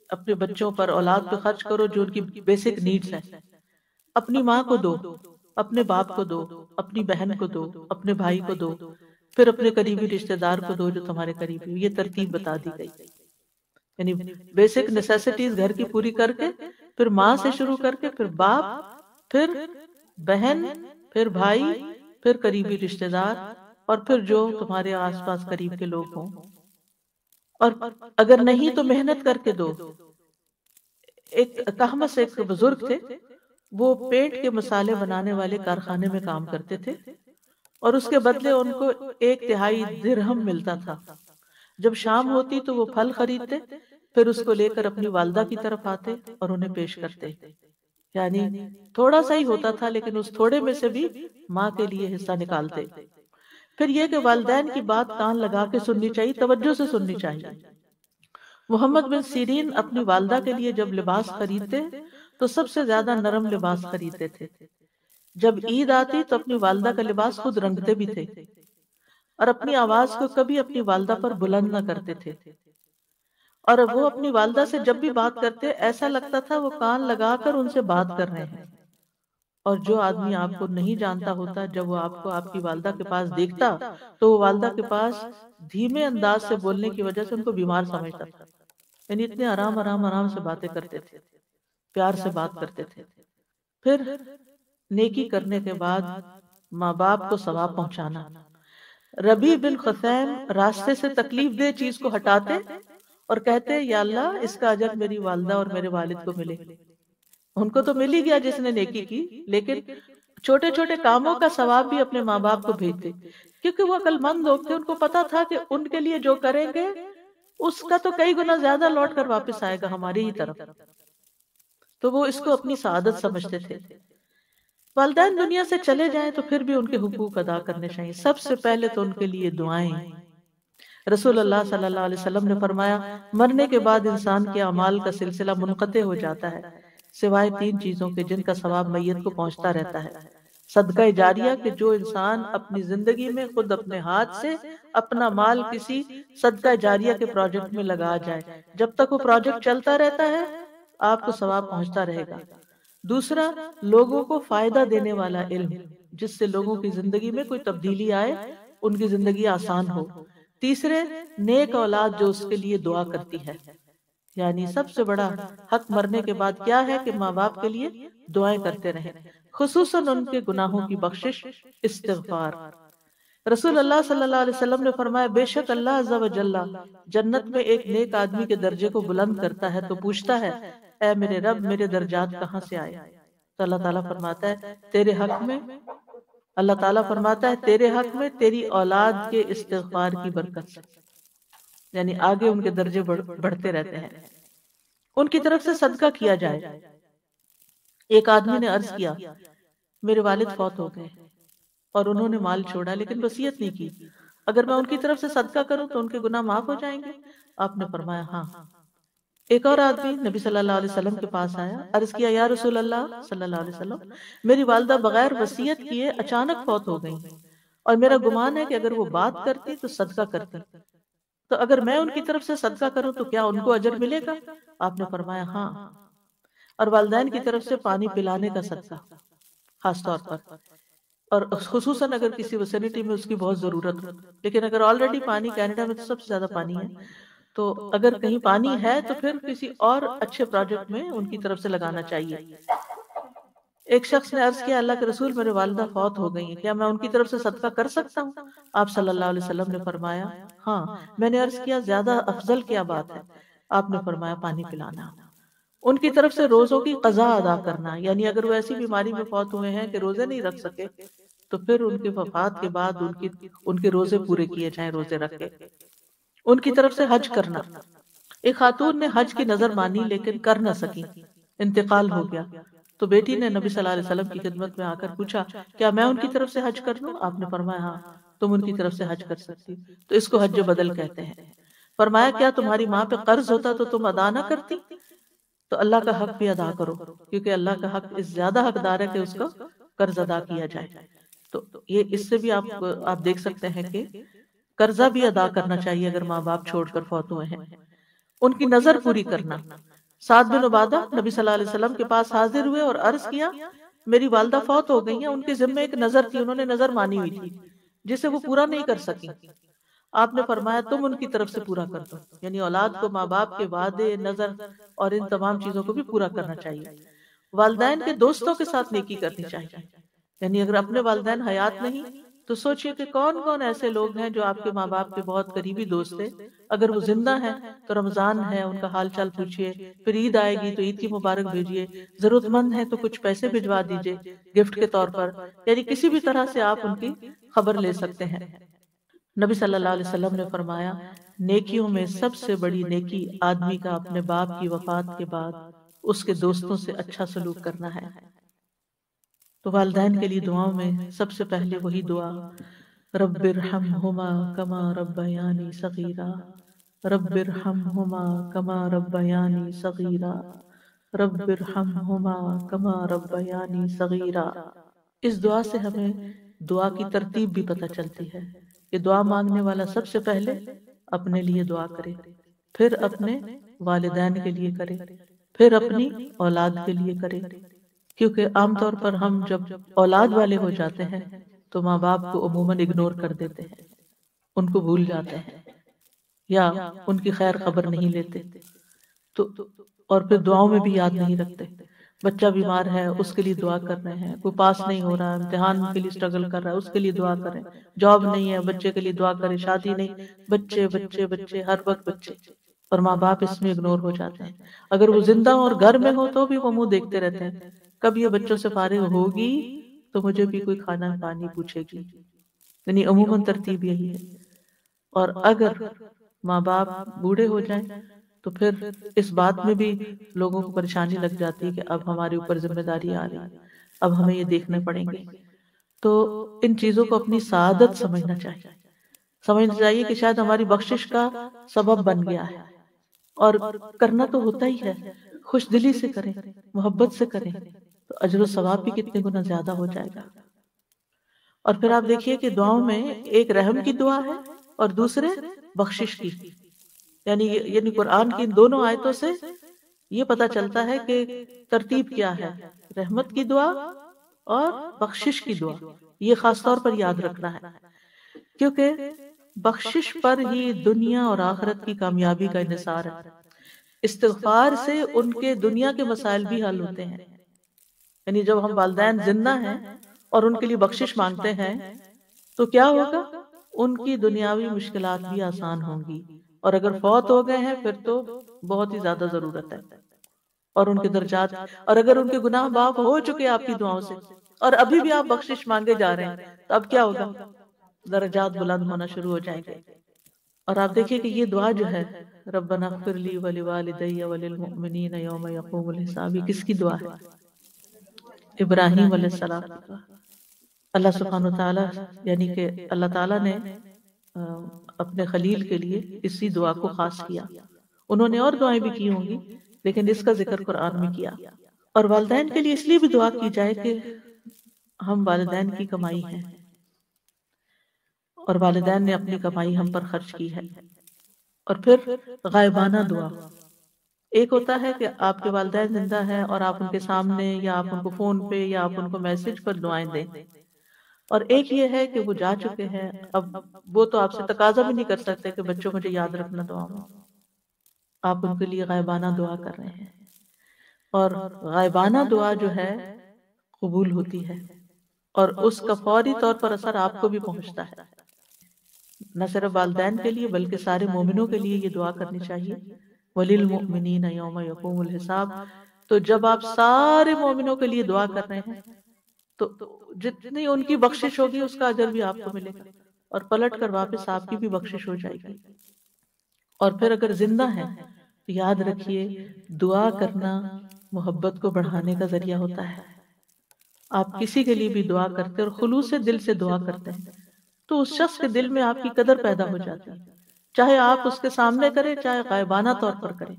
B: اپنے بچوں پر اولاد پہ خرچ کرو جو ان کی بیسک نیڈز ہیں۔ اپنی ماں کو دو، اپنے باپ کو دو، اپنی بہن کو دو، اپنے بھائی کو دو، پھر اپنے قریبی رشتہ دار کو دو جو تمہارے قریبی ہو۔ یہ ترتیب بتا دی گئی، یعنی بیسک نیسیسٹیز گھر کی پوری کر کے پھر ماں سے شروع کر کے پھر باپ، پھر بہن، پھر بھائی، پھر قریبی رشتہ دار، اور پھر جو تمہارے آس پاس قریب کے لوگ ہوں۔ اور اگر نہیں تو محنت کر کے دو۔ ایک کہمس ایک بزرگ تھے، وہ پینٹ کے مسالے بنانے والے کارخانے میں کام کرتے تھے اور اس کے بدلے ان کو 1/3 درہم ملتا تھا۔ جب شام ہوتی تو وہ پھل خریدتے، پھر اس کو لے کر اپنی والدہ کی طرف آتے اور انہیں پیش کرتے، یعنی تھوڑا سا ہی ہوتا تھا لیکن اس تھوڑے میں سے بھی ماں کے لیے حصہ نکالتے۔ پھر یہ کہ والدین کی بات کان لگا کے سننی چاہیے، توجہ سے سننی چاہیے۔ محمد بن سیرین اپنی والدہ کے لیے جب لباس خریدتے تو سب سے زیادہ نرم لباس خریدتے تھے۔ جب عید آتی تو اپنی والدہ کا لباس خود رنگتے بھی تھے اور اپنی آواز کو کبھی اپنی والدہ پر بلند نہ کرتے تھے، اور وہ اپنی والدہ سے جب بھی بات کرتے ایسا لگتا تھا وہ کان لگا کر ان سے بات کر رہے ہیں۔ اور جو آدمی آپ کو نہیں جانتا ہوتا جب وہ آپ کو آپ کی والدہ کے پاس دیکھتا تو وہ والدہ کے پاس دھیمے انداز سے بولنے کی وجہ سے ان کو بیمار سمجھتا تھا، یعنی اتنے آرام آرام آرام سے باتیں کرتے تھے، پیار سے بات کرتے تھے۔ پھر نیکی کرنے کے بعد ماں باپ کو ثواب پہنچانا۔ ربیع بن خثیم راستے سے تکلیف دہ چیز کو ہٹاتے اور کہتے یا اللہ اس کا اجر میری والدہ اور میرے والد کو ملے۔ ان کو تو مل ہی گیا جس نے نیکی کی، لیکن چھوٹے چھوٹے کاموں کا ثواب بھی اپنے ماں باپ کو بھیجتے، کیونکہ وہ عقل مند لوگ تھے، ان کو پتا تھا کہ ان کے لیے جو کریں گے اس کا تو کئی گنا زیادہ لوٹ کر واپس آئے گا ہماری ہی طرف، تو وہ اس کو اپنی سعادت سمجھتے تھے۔ والدین دنیا سے چلے جائیں تو پھر بھی ان کے حقوق ادا کرنے چاہیے، سب سے پہلے تو ان کے لیے دعائیں۔ رسول اللہ صلی اللہ علیہ وسلم نے فرمایا مرنے کے بعد انسان کے اعمال کا سلسلہ منقطع ہو جاتا ہے سوائے 3 چیزوں کے جن کا ثواب میت کو پہنچتا رہتا ہے۔ صدقہ جاریہ کہ جو انسان اپنی زندگی میں خود اپنے ہاتھ سے اپنا مال کسی صدقہ جاریہ کے پروجیکٹ میں لگا جائے، جب تک وہ پروجیکٹ چلتا رہتا ہے آپ کو ثواب پہنچتا رہے گا۔ دوسرا، لوگوں کو فائدہ دینے والا علم، جس سے لوگوں کی زندگی میں کوئی تبدیلی آئے، ان کی زندگی آسان ہو۔ تیسرے، نیک اولاد جو اس کے لیے دعا کرتی ہے، یعنی سب سے بڑا حق مرنے کے بعد کیا ہے کہ ماں باپ کے لیے دعائیں کرتے رہیں، خصوصاً ان کے گناہوں کی بخشش، استغفار۔ رسول اللہ صلی اللہ علیہ وسلم نے فرمایا، بے شک اللہ عز و جل جنت میں ایک نیک آدمی کے درجے کو بلند کرتا ہے تو پوچھتا ہے، اے میرے رب، میرے درجات کہاں سے آئے؟ تو اللہ تعالیٰ فرماتا ہے تیرے حق میں، اللہ تعالیٰ فرماتا ہے تیرے حق میں تیری اولاد کے استغفار کی برکت سے، یعنی آگے ان کے درجے بڑھتے رہتے ہیں۔ ان کی طرف سے صدقہ کیا جائے۔ ایک آدمی نے عرض کیا، میرے والد فوت ہو گئے اور انہوں نے مال چھوڑا لیکن وصیت نہیں کی، اگر میں ان کی طرف سے صدقہ کروں تو ان کے گناہ معاف ہو جائیں گے؟ آپ نے فرمایا ہاں۔ ایک اور آدمی نبی صلی اللہ علیہ وسلم کے پاس آیا، عرض کیا، یا رسول اللہ صلی اللہ علیہ وسلم، میری والدہ بغیر وصیت کیے اچانک فوت ہو گئی اور میرا گمان ہے کہ اگر وہ بات کرتی تو صدقہ کرتی، تو اگر میں ان کی طرف سے صدقہ کروں تو کیا ان کو اجر ملے گا؟ آپ نے فرمایا ہاں۔ اور والدین کی طرف سے پانی پلانے کا صدقہ خاص طور پر، اور خصوصاً اگر کسی ویسینٹی میں اس کی بہت ضرورت ہو، لیکن اگر آلریڈی پانی، کینیڈا میں تو سب سے زیادہ پانی ہے، تو اگر کہیں پانی ہے تو پھر کسی اور اچھے پروجیکٹ میں ان کی طرف سے لگانا چاہیے۔ ایک شخص نے عرض کیا، اللہ کے رسول، میرے والدہ فوت ہو گئی ہیں، کیا میں ان کی طرف سے صدقہ کر سکتا ہوں؟ آپ صلی اللہ علیہ وسلم نے فرمایا ہاں۔ میں نے عرض کیا، زیادہ افضل کیا بات ہے؟ آپ نے فرمایا پانی پلانا۔ ان کی طرف سے روزوں کی قضا ادا کرنا، یعنی اگر وہ ایسی بیماری میں فوت ہوئے ہیں کہ روزے نہیں رکھ سکے تو پھر ان کے وفات کے بعد ان کے روزے پورے کیے جائیں، روزے رکھ کے۔ ان کی طرف سے حج کرنا، ایک خاتون نے حج کی نظر مانی لیکن کر نہ سکی، انتقال ہو گیا، تو بیٹی نے نبی صلی اللہ علیہ وسلم کی خدمت میں آ کر پوچھا، کیا میں ان کی طرف سے حج کر لوں؟ آپ نے فرمایا ہاں، تم ان کی طرف سے حج کر سکتی، تو اس کو حج بدل کہتے ہیں۔ فرمایا، کیا تمہاری ماں پہ قرض ہوتا تو تم ادا نہ کرتی؟ تو اللہ کا حق بھی ادا کرو، کیونکہ اللہ کا حق اس زیادہ حقدار ہے کہ اس کو قرض ادا کیا جائے۔ تو یہ اس سے بھی آپ دیکھ سکتے ہیں کہ قرضہ بھی ادا کرنا چاہیے اگر ماں باپ چھوڑ کر فوت ہوئے ہیں۔ ان کی نظر پوری کرنا، سعد بن عبادہ نبی صلی اللہ علیہ وسلم کے پاس حاضر ہوئے اور عرض کیا، میری والدہ فوت ہو گئی ہیں، ان کے ذمہ ایک نظر تھی، انہوں نے نظر مانی ہوئی تھی جسے وہ پورا نہیں کر سکی۔ آپ نے فرمایا تم ان کی طرف سے پورا کر دو، یعنی اولاد کو ماں باپ کے وعدے، نظر اور ان تمام چیزوں کو بھی پورا کرنا چاہیے۔ والدین کے دوستوں کے ساتھ نیکی کرنی چاہیے، یعنی اگر اپنے والدین حیات نہیں تو سوچئے کہ کون کون ایسے لوگ ہیں جو آپ کے ماں باپ کے بہت قریبی دوست ہیں، اگر وہ زندہ ہیں تو رمضان ہے ان کا حال چال پوچھئے، پھر عید آئے گی تو عید کی مبارک بھیجئے، ضرورت مند ہے تو کچھ پیسے بھجوا دیجئے گفٹ کے طور پر، یعنی کسی بھی طرح سے آپ ان کی خبر لے سکتے ہیں۔ نبی صلی اللہ علیہ وسلم نے فرمایا، نیکیوں میں سب سے بڑی نیکی آدمی کا اپنے باپ کی وفات کے بعد اس کے دوستوں سے اچھا سلوک کرنا ہے۔ تو والدین کے لیے دعاؤں میں سب سے پہلے وہی دعا، رب ارحمہما کما ربیانی صغیرا، رب ارحمہما کما ربیانی صغیرا، رب ارحمہما کما ربیانی صغیرا۔ اس دعا سے ہمیں دعا کی ترتیب بھی پتہ چلتی ہے کہ دعا مانگنے والا سب سے پہلے اپنے لیے دعا کرے، پھر اپنے والدین کے لیے کرے، پھر اپنی اولاد کے لیے کرے، کیونکہ عام طور پر ہم جب اولاد والے ہو جاتے ہیں تو ماں باپ کو عموماً اگنور کر دیتے ہیں، ان کو بھول جاتے ہیں یا ان کی خیر خبر نہیں لیتے، تو اور پھر دعاؤں میں بھی یاد نہیں رکھتے۔ بچہ بیمار ہے اس کے لیے دعا کر رہے ہیں، کوئی پاس نہیں ہو رہا، امتحان کے لیے اسٹرگل کر رہا ہے اس کے لیے دعا کریں، جاب نہیں ہے بچے کے لیے دعا کریں، شادی نہیں، بچے بچے بچے، ہر وقت بچے، اور ماں باپ اس میں اگنور ہو جاتے ہیں۔ اگر وہ زندہ ہو اور گھر میں ہو تو بھی وہ منہ دیکھتے رہتے ہیں، کب یہ بچوں سے فارغ ہوگی تو مجھے بھی کوئی کھانا پانی پوچھے گی، یعنی عموماً ترتیب یہی ہے۔ اور اگر ماں باپ بوڑھے ہو جائیں تو پھر اس بات میں بھی لوگوں کو پریشانی لگ جاتی ہے کہ اب ہمارے اوپر ذمہ داری آ رہی، اب ہمیں یہ دیکھنے پڑیں گے۔ تو ان چیزوں کو اپنی سعادت سمجھنا چاہیے کہ شاید ہماری بخشش کا سبب بن گیا ہے، اور کرنا تو ہوتا ہی ہے، خوش دلی سے کریں، محبت سے کریں، تو اجر و ثواب بھی کتنے گنا زیادہ ہو جائے گا۔ اور پھر آپ دیکھیے کہ دعاؤں میں ایک رحم کی دعا ہے اور دوسرے بخشش کی، یعنی قرآن کی ان دونوں آیتوں سے یہ پتہ چلتا ہے کہ ترتیب کیا ہے، رحمت کی دعا اور بخشش کی دعا، یہ خاص طور پر یاد رکھنا ہے، کیونکہ بخشش پر ہی دنیا اور آخرت کی کامیابی کا انحصار ہے۔ استغفار سے ان کے دنیا کے مسائل بھی حل ہوتے ہیں، یعنی جب ہم والدین زندہ ہیں اور ان کے لیے بخشش مانگتے ہیں تو کیا ہوگا، ان کی دنیاوی مشکلات بھی آسان ہوں گی، اور اگر فوت ہو گئے ہیں پھر تو بہت ہی زیادہ ضرورت ہے، اور ان کے درجات، اور اگر ان کے گناہ معاف ہو چکے آپ کی دعاؤں سے اور ابھی بھی آپ بخشش مانگے جا رہے ہیں تو اب کیا ہوگا، درجات بلند ہونا شروع ہو جائیں گے۔ اور آپ دیکھیے کہ یہ دعا جو ہے ربنا اغفر لی ولوالدی وللمؤمنین یوم یقوم الحساب، یہ کس کی دعا ہے؟ ابراہیم علیہ السلام کی دعا۔ اللہ سبحانہ وتعالی یعنی کہ اللہ تعالیٰ نے اپنے خلیل کے لیے اسی دعا کو خاص کیا، انہوں نے اور دعائیں بھی کی ہوں گی لیکن اس کا ذکر قرآن میں کیا۔ اور والدین کے لیے اس لیے بھی دعا کی جائے کہ ہم والدین کی کمائی ہیں اور والدین نے اپنی کمائی ہم پر خرچ کی ہے۔ اور پھر غائبانہ دعا، ایک ہوتا ہے کہ آپ کے والدین زندہ ہیں اور آپ ان کے سامنے یا آپ ان کو فون پہ یا آپ ان کو میسج پر دعائیں دیں، اور ایک یہ ہے کہ وہ جا چکے ہیں، اب وہ تو آپ سے تقاضا بھی نہیں کر سکتے کہ بچوں مجھے یاد رکھنا دعا میں، آپ ان کے لیے غائبانہ دعا کر رہے ہیں، اور غائبانہ دعا جو ہے قبول ہوتی ہے اور اس کا فوری طور پر اثر آپ کو بھی پہنچتا ہے۔ نہ صرف والدین کے لیے بلکہ سارے مومنوں کے لیے یہ دعا کرنی چاہیے، وَلِلْمُؤْمِنِينَ يَوْمَ يَقُومُ الْحِسَابُ۔ تو جب آپ سارے مومنوں کے لیے دعا کر رہے ہیں تو جتنی ان کی بخشش ہوگی اس کا اجر بھی آپ کو ملے گا، اور پلٹ کر واپس آپ کی بھی بخشش ہو جائے گی۔ اور پھر اگر زندہ ہیں تو یاد رکھیے دعا کرنا محبت کو بڑھانے کا ذریعہ ہوتا ہے۔ آپ کسی کے لیے بھی دعا کرتے اور خلوص دل سے دعا کرتے ہیں تو اس شخص کے دل میں آپ کی قدر پیدا ہو جاتی ہے، چاہے آپ اس کے سامنے کریں چاہے غائبانہ طور پر کریں۔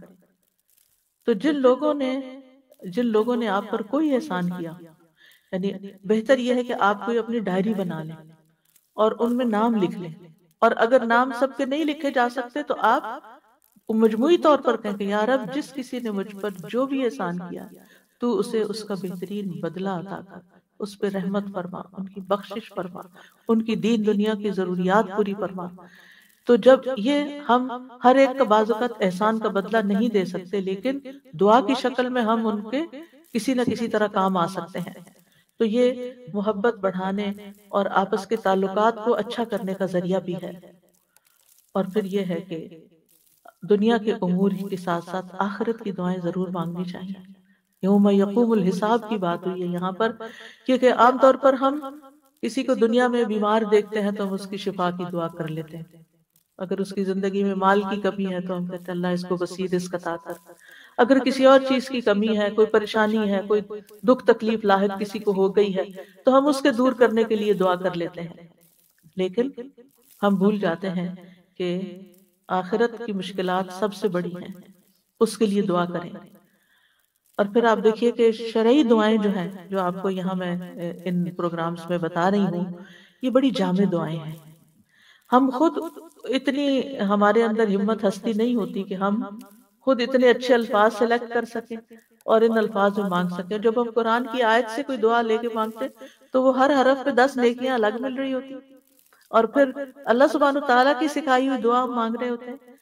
B: تو جن لوگوں نے آپ پر کوئی احسان کیا، یعنی بہتر یہ ہے کہ آپ کوئی اپنی ڈائری بنا لیں اور ان میں نام لکھ لیں، اور اگر نام سب کے نہیں لکھے جا سکتے تو آپ مجموعی طور پر کہیں کہ یا رب جس کسی نے مجھ پر جو بھی احسان کیا تو اسے اس کا بہترین بدلہ عطا کر، اس پہ رحمت فرما، ان کی بخشش فرما، ان کی دین دنیا کی ضروریات پوری فرما۔ تو جب یہ ہم ہر ایک کا بعض اوقات احسان کا بدلہ نہیں دے سکتے لیکن دعا کی شکل میں ہم ان کے کسی نہ کسی طرح کام آ سکتے ہیں، تو یہ محبت بڑھانے اور آپس کے تعلقات کو اچھا کرنے کا ذریعہ بھی ہے۔ اور پھر یہ ہے کہ دنیا کے امور کے ساتھ ساتھ آخرت کی دعائیں ضرور مانگنی چاہیے۔ یوم یقوم الحساب کی بات ہوئی ہے یہاں پر، کیونکہ عام طور پر ہم کسی کو دنیا میں بیمار دیکھتے ہیں تو ہم اس کی شفا کی دعا کر لیتے ہیں، اگر اس کی زندگی میں مال کی کمی ہے تو ہم کہتے ہیں اللہ اس کو وسیع رزق عطا کر، اگر کسی اور چیز کی کمی ہے، کوئی پریشانی ہے، کوئی دکھ تکلیف لاحق کسی کو ہو گئی ہے تو ہم اس کے دور کرنے کے لیے دعا کر لیتے ہیں، لیکن ہم بھول جاتے ہیں کہ آخرت کی مشکلات سب سے بڑی ہیں، اس کے لیے دعا کریں۔ اور پھر آپ دیکھیے کہ شرعی دعائیں جو ہیں جو آپ کو یہاں میں ان پروگرامز میں بتا رہی ہوں، یہ بڑی جامع دعائیں ہیں۔ ہم خود اتنی ہمارے اندر ہمت ہستی نہیں ہوتی کہ ہم خود اتنے اچھے الفاظ سلیکٹ کر سکیں اور ان الفاظ میں مانگ سکیں۔ جب ہم قرآن کی آیت سے کوئی دعا لے کے مانگتے تو وہ ہر حرف پہ 10 نیکیاں الگ مل رہی ہوتی، اور پھر اللہ سبحانہ تعالیٰ کی سکھائی ہوئی دعا مانگ رہے ہوتے ہیں،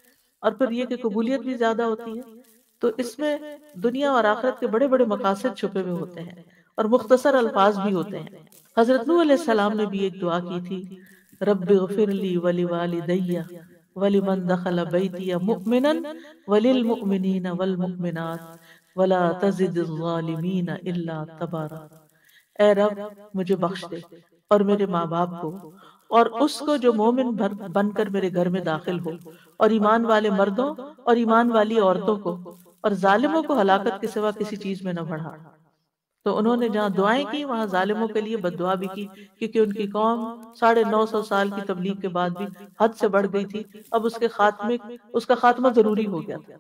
B: اور پھر یہ کہ قبولیت بھی زیادہ ہوتی ہے۔ تو اس میں دنیا اور آخرت کے بڑے بڑے مقاصد چھپے ہوئے ہوتے ہیں اور مختصر الفاظ بھی ہوتے ہیں۔ حضرت نوح علیہ السلام نے بھی ایک دعا کی تھی، رب اغفر لی ولوالدی ولمن دخل بیتی مؤمنا وللمؤمنین والمؤمنات ولا تزد الظالمین الا تبارا۔ اے رب مجھے بخش دے اور میرے ماں باپ کو اور اس کو جو مومن بن کر میرے گھر میں داخل ہو، اور ایمان والے مردوں اور ایمان والی عورتوں کو، اور ظالموں کو ہلاکت کے سوا کسی چیز میں نہ بڑھا۔ تو انہوں نے جہاں دعائیں کی وہاں ظالموں کے لیے بد دعا بھی کی، کیونکہ ان کی قوم 950 سال کی تبلیغ کے بعد بھی حد سے بڑھ گئی تھی، اب اس کا خاتمہ ضروری ہو گیا تھا،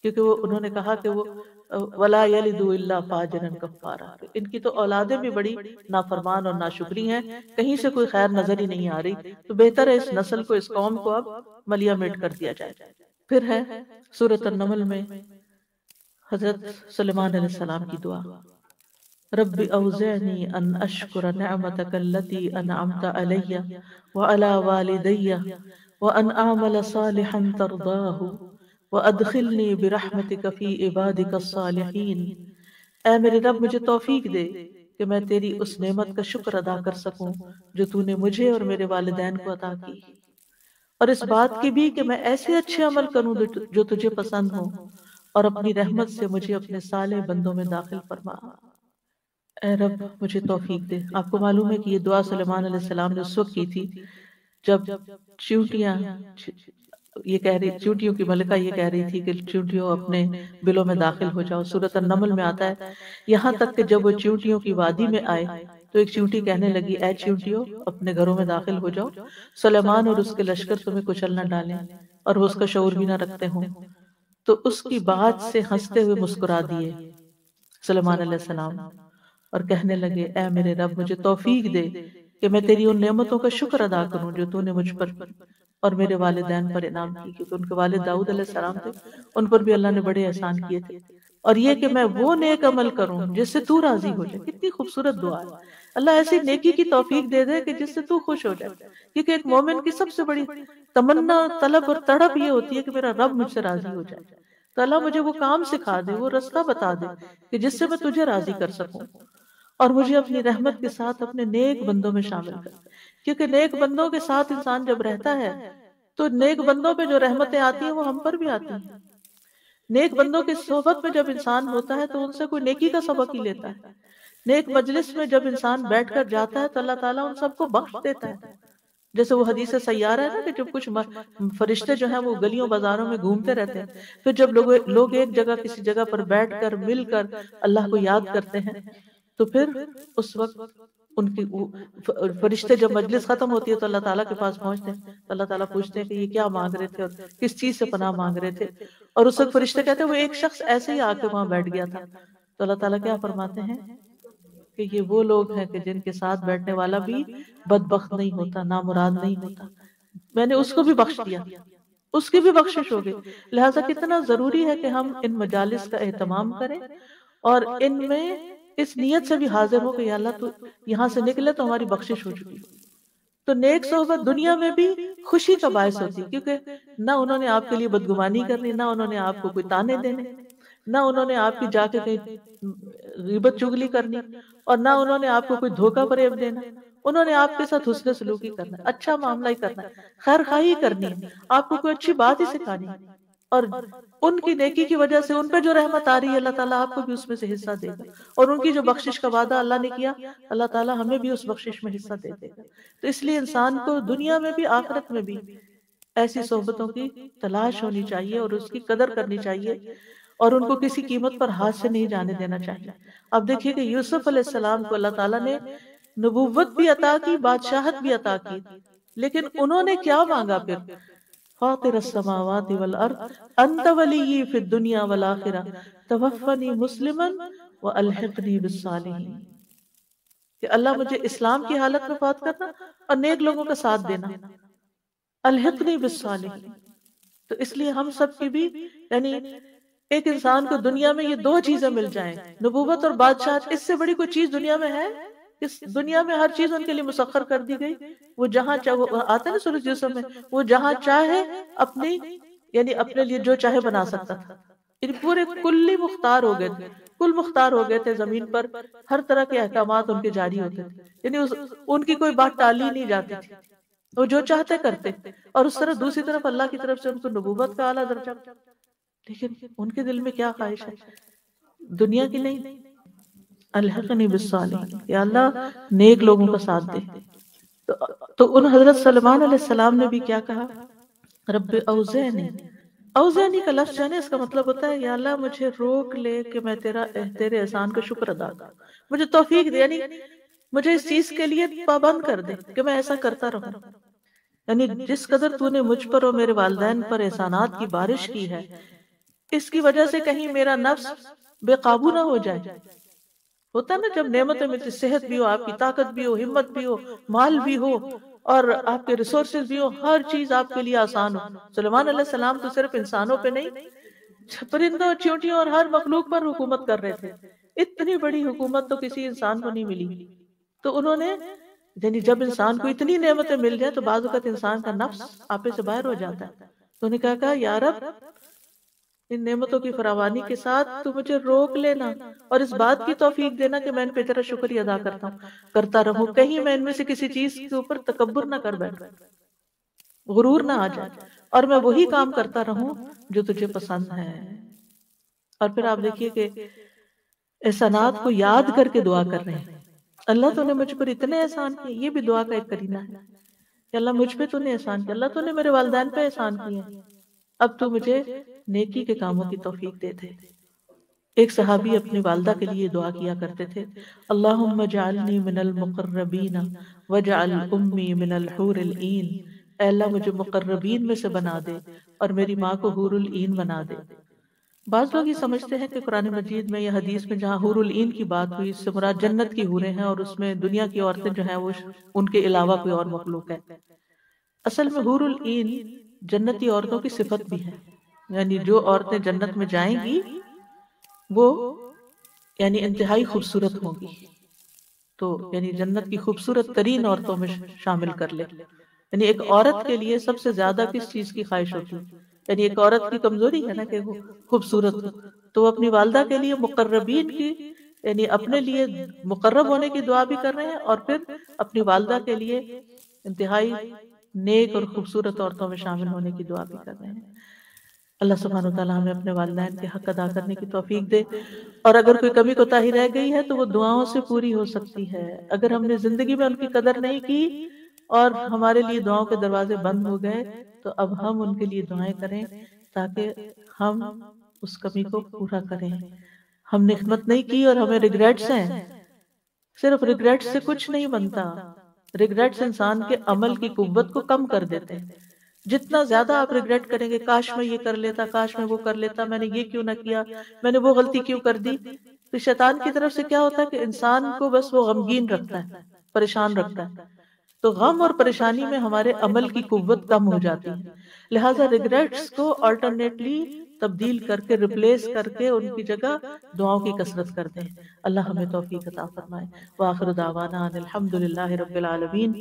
B: کیونکہ انہوں نے کہا کہ وہ وَلَا يَلِدُ إِلَّا فَاجِرًا كَفَّارًا، ان کی تو اولادیں بھی بڑی نافرمان اور ناشکری ہیں، کہیں سے کوئی خیر نظر ہی نہیں آ رہی، تو بہتر ہے اس نسل کو، اس قوم کو اب ملیا میٹ کر دیا جائے۔ پھر ہے سورۃ النمل میں حضرت سلیمان علیہ السلام کی دعا، رب اوزعنی ان اشکر نعمتک التي انعمت علی وعلی والدی وان اعمل صالحا ترضاه وادخلنی برحمتک فی عبادک الصالحین۔ اے میرے رب مجھے توفیق دے کہ میں تیری اس نعمت کا شکر ادا کر سکوں جو تو نے مجھے اور میرے والدین کو عطا کی، اور اس بات کی بھی کہ میں ایسے اچھے عمل کروں جو تجھے پسند ہوں، اور اپنی رحمت سے مجھے اپنے صالح بندوں میں داخل فرما۔ اے رب مجھے توفیق دے۔ آپ کو معلوم ہے کہ یہ دعا سلیمان علیہ السلام نے اس وقت کی تھی جب چیونٹیاں یہ کہہ رہی، چیونٹیوں کی ملکہ یہ کہہ رہی تھی کہ چیونٹیوں اپنے بلوں میں داخل ہو جاؤ۔ سورۃ النمل میں آتا ہے یہاں تک کہ جب وہ چیونٹیوں کی وادی میں آئے تو ایک چیونٹی کہنے لگی، اے چیونٹیوں اپنے گھروں میں داخل ہو جاؤ، سلیمان اور اس کے لشکر تمہیں کچل نہ ڈالیں اور وہ اس کا شعور بھی نہ رکھتے ہوں۔ تو اس کی بات سے ہنستے ہوئے مسکرا دیے سلیمان علیہ السلام اور کہنے لگے، اے میرے رب مجھے توفیق دے کہ میں تیری ان نعمتوں کا شکر ادا کروں جو تو نے مجھ پر اور میرے والدین پر انعام کی، کیونکہ ان کے والد داؤد علیہ السلام تھے، ان پر بھی اللہ نے بڑے احسان کیے تھے، اور یہ کہ میں وہ نیک عمل کروں جس سے تو راضی ہو جائے۔ کتنی خوبصورت دعا ہے، اللہ ایسی نیکی کی توفیق دے دے کہ جس سے تو خوش ہو جائے، کیونکہ ایک مومن کی سب سے بڑی تمنا، طلب اور تڑپ یہ ہوتی ہے کہ میرا رب مجھ سے راضی ہو جائے، تو اللہ مجھے وہ کام سکھا دے، وہ رستہ بتا دے کہ جس سے میں تجھے راضی کر سکوں، اور مجھے اپنی رحمت کے ساتھ اپنے نیک بندوں میں شامل کر، کیونکہ نیک بندوں کے ساتھ انسان جب رہتا ہے تو نیک بندوں پہ جو رحمتیں آتی ہیں وہ ہم پر بھی آتی ہیں۔ نیک بندوں کی صحبت میں جب انسان ہوتا ہے تو ان سے کوئی نیکی کا سبق ہی لیتا ہے۔ نیک مجلس میں جب انسان بیٹھ کر جاتا ہے تو اللہ تعالیٰ ان سب کو بخش دیتا ہے، جیسے وہ حدیث سیارہ ہے نا کہ جب کچھ فرشتے جو ہیں وہ گلیوں بازاروں میں گھومتے رہتے ہیں، پھر جب لوگ ایک جگہ کسی جگہ پر بیٹھ کر مل کر اللہ کو یاد کرتے ہیں تو پھر اس وقت ان کی فرشتے جب مجلس ختم ہوتی ہے تو اللہ تعالیٰ کے پاس پہنچتے ہیں، تو اللہ تعالیٰ پوچھتے ہیں کہ یہ کیا مانگ رہے تھے اور کس چیز سے پناہ مانگ رہے تھے، اور اس وقت فرشتے کہتے ہیں وہ ایک شخص ایسے ہی آ کے وہاں بیٹھ گیا تھا، تو اللہ تعالیٰ کیا فرماتے ہیں کہ یہ وہ لوگ ہیں کہ جن کے ساتھ بیٹھنے والا بھی بدبخت نہیں ہوتا، نامراد نہیں ہوتا، میں نے اس کو بھی بخش دیا، اس کی بھی بخشش ہو گئی۔ لہٰذا کتنا ضروری ہے کہ ہم ان مجالس کا اہتمام کریں اور ان میں اس نیت سے بھی حاضر ہو کہ یا اللہ تو یہاں سے نکلے تو ہماری بخشش ہو چکی۔ تو نیک صحبت دنیا میں بھی خوشی کا باعث ہوتی ہے، کیونکہ نہ انہوں نے آپ کے لیے بدگمانی کرنی، نہ انہوں نے آپ کو کوئی تانے دینے، نہ انہوں نے آپ کی جا کے کہیں غیبت چگلی کرنی، اور نہ انہوں نے آپ کو کوئی دھوکہ فریب دینا، انہوں نے آپ کے ساتھ حسن سلوکی کرنا ہے، اچھا معاملہ ہی کرنا ہے، خیر خواہی کرنی ہے، آپ کو کوئی اچھی بات ہی سکھانی ہے، اور ان کی نیکی کی وجہ سے ان پہ جو رحمت آ رہی ہے اللہ تعالیٰ آپ کو بھی اس میں سے حصہ دے گا، اور ان کی جو بخشش کا وعدہ اللہ نے کیا اللہ تعالیٰ ہمیں بھی اس بخشش میں حصہ دے دے گا۔ تو اس لیے انسان کو دنیا میں بھی آخرت میں بھی ایسی صحبتوں کی تلاش ہونی چاہیے اور اس کی قدر کرنی چاہیے، اور ان کو کسی قیمت پر ہاتھ سے نہیں جانے دینا چاہیے۔ اب دیکھیے کہ یوسف علیہ السلام کو اللہ تعالیٰ نے نبوت بھی عطا کی، بادشاہت بھی عطا کی، لیکن انہوں نے کیا مانگا پھر؟ فاطر السماوات والارض انت ولی فی الدنیا والآخرہ توفنی مسلما والحقنی بالصالحین، کہ اللہ مجھے اسلام کی حالت میں فوت کرنا اور نیک لوگوں کا ساتھ دینا، الحقنی بالصالحین۔ تو اس لیے ہم سب کی بھی یعنی ایک انسان کو دنیا میں یہ دو چیزیں مل جائیں، نبوت اور بادشاہت، اس سے بڑی کوئی چیز دنیا میں ہے؟ اس دنیا میں ہر چیز ان کے لیے مسخر کر دی گئی، وہ جہاں چاہے، آتا ہے نا سورۃ یوسف میں، وہ جہاں چاہے اپنی یعنی اپنے لیے جو چاہے بنا سکتا تھا، یعنی پورے کلی مختار ہو گئے تھے، کل مختار ہو گئے تھے، زمین پر ہر طرح کے احکامات ان کے جاری ہوتے تھے، یعنی ان کی کوئی بات ٹالی نہیں جاتی تھی، وہ جو چاہتے کرتے، اور اس طرح دوسری طرف اللہ کی طرف سے ان کو نبوت کا اعلیٰ درجہ، لیکن ان کے دل میں کیا خواہش ہے؟ دنیا کی نہیں، الحقنی بالصالحین، یا اللہ نیک لوگوں کا ساتھ دے۔ تو ان حضرت سلیمان علیہ السلام نے بھی کیا کہا؟ رب اوزعنی، اوزعنی کا لفظ ہے نا اس کا مطلب ہوتا ہے یا اللہ مجھے روک لے کہ میں تیرے احسان کا شکر ادا کروں، مجھے توفیق دے، یعنی مجھے اس چیز کے لیے پابند کر دے کہ میں ایسا کرتا رہوں، یعنی جس قدر تو نے مجھ پر اور میرے والدین پر احسانات کی بارش کی ہے، اس کی وجہ سے کہیں میرا نفس بے قابو نہ ہو جائے۔ ہوتا ہے نا جب نعمتیں ملتی، صحت بھی ہو، آپ کی طاقت بھی ہو، ہمت بھی ہو، مال بھی ہو، اور آپ کے ریسورسز بھی ہو، ہر چیز آپ کے لیے آسان ہو۔ سلیمان علیہ السلام تو صرف انسانوں پہ نہیں پرندوں چیونٹیوں اور ہر مخلوق پر حکومت کر رہے تھے. اتنی بڑی حکومت تو کسی انسان کو نہیں ملی. تو انہوں نے یعنی جب انسان کو اتنی نعمتیں مل جائیں تو بعض اوقات انسان کا نفس آپے سے باہر ہو جاتا ہے. تو انہوں نے کہا یا رب ان نعمتوں کی فراوانی کے ساتھ تو مجھے روک لینا اور اس بات کی توفیق دینا کہ میں ان پہ تیرا شکریہ ادا کرتا رہوں. کہیں میں ان میں سے کسی چیز کے اوپر تکبر نہ کر بیٹھوں، غرور نہ آ جائے، اور میں وہی کام کرتا رہوں جو تجھے پسند ہے. اور پھر آپ دیکھیے کہ احسانات کو یاد کر کے دعا کر رہے ہیں. اللہ تو نے مجھ پر اتنے احسان کیے. یہ بھی دعا کا ایک کرینہ ہے کہ اللہ مجھ پہ تو نے احسان کیا، اللہ تو نے میرے والدین پہ احسان کیے، اب تو مجھے نیکی کے کاموں کی توفیق دے دے. ایک صحابی اپنی والدہ کے لیے دعا کیا کرتے تھے، اللہم اجعلنی من المقربین واجعل امی من الحور العین. اے اللہ مجھے مقربین میں سے بنا دے اور میری ماں کو حور العین بنا دے. بعض لوگ یہ سمجھتے ہیں کہ قرآن مجید میں یا حدیث میں جہاں حور العین کی بات ہوئی اس سے مراد جنت کی حوریں ہیں اور اس میں دنیا کی عورتیں جو ہیں وہ ان کے علاوہ کوئی اور مخلوق ہے. اصل میں حور العین جنتی عورتوں کی صفت بھی ہے، یعنی جو عورتیں جنت میں جائیں گی وہ یعنی انتہائی خوبصورت ہوں گی. تو یعنی جنت کی خوبصورت ترین عورتوں میں شامل کر لے. یعنی ایک عورت کے لیے سب سے زیادہ کس چیز کی خواہش ہوتی ہے؟ یعنی ایک عورت کی کمزوری ہے نا کہ وہ خوبصورت ہو، تو وہ اپنی والدہ کے لیے مقربین کی یعنی اپنے لیے مقرب ہونے کی دعا بھی کر رہے ہیں اور پھر اپنی والدہ کے لیے انتہائی نیک اور خوبصورت عورتوں میں شامل ہونے کی دعا بھی کر رہے ہیں. اللہ سبحانہ وتعالی ہمیں اپنے والدین کے حق ادا کرنے کی توفیق دے، اور اگر کوئی کمی کوتاہی رہ گئی ہے تو وہ دعاؤں سے پوری ہو سکتی ہے. اگر ہم نے زندگی میں ان کی قدر نہیں کی اور ہمارے لیے دعاؤں کے دروازے بند ہو گئے تو اب ہم ان کے لیے دعائیں کریں تاکہ ہم اس کمی کو پورا کریں. ہم نے خدمت نہیں کی اور ہمیں ریگریٹس ہیں. صرف ریگریٹ سے کچھ نہیں بنتا. ریگریٹس انسان کے عمل کی قوت کو کم کر دیتے ہیں. جتنا زیادہ آپ ریگریٹ کریں گے کاش میں یہ کر لیتا، کاش میں وہ کر لیتا، میں نے یہ کیوں نہ کیا، میں نے وہ غلطی کیوں کر دی، تو شیطان کی طرف سے کیا ہوتا ہے کہ انسان کو بس وہ غمگین رکھتا ہے، پریشان رکھتا ہے. تو غم اور پریشانی میں ہمارے عمل کی قوت کم ہو جاتی ہے. لہٰذا ریگریٹس کو آلٹرنیٹلی تبدیل کر کے ریپلیس کر کے ان کی جگہ دعاؤں کی کثرت کر دیں. اللہ ہمیں توفیق عطا فرمائے. وآخر دعوانا ان الحمد للہ رب العالمین.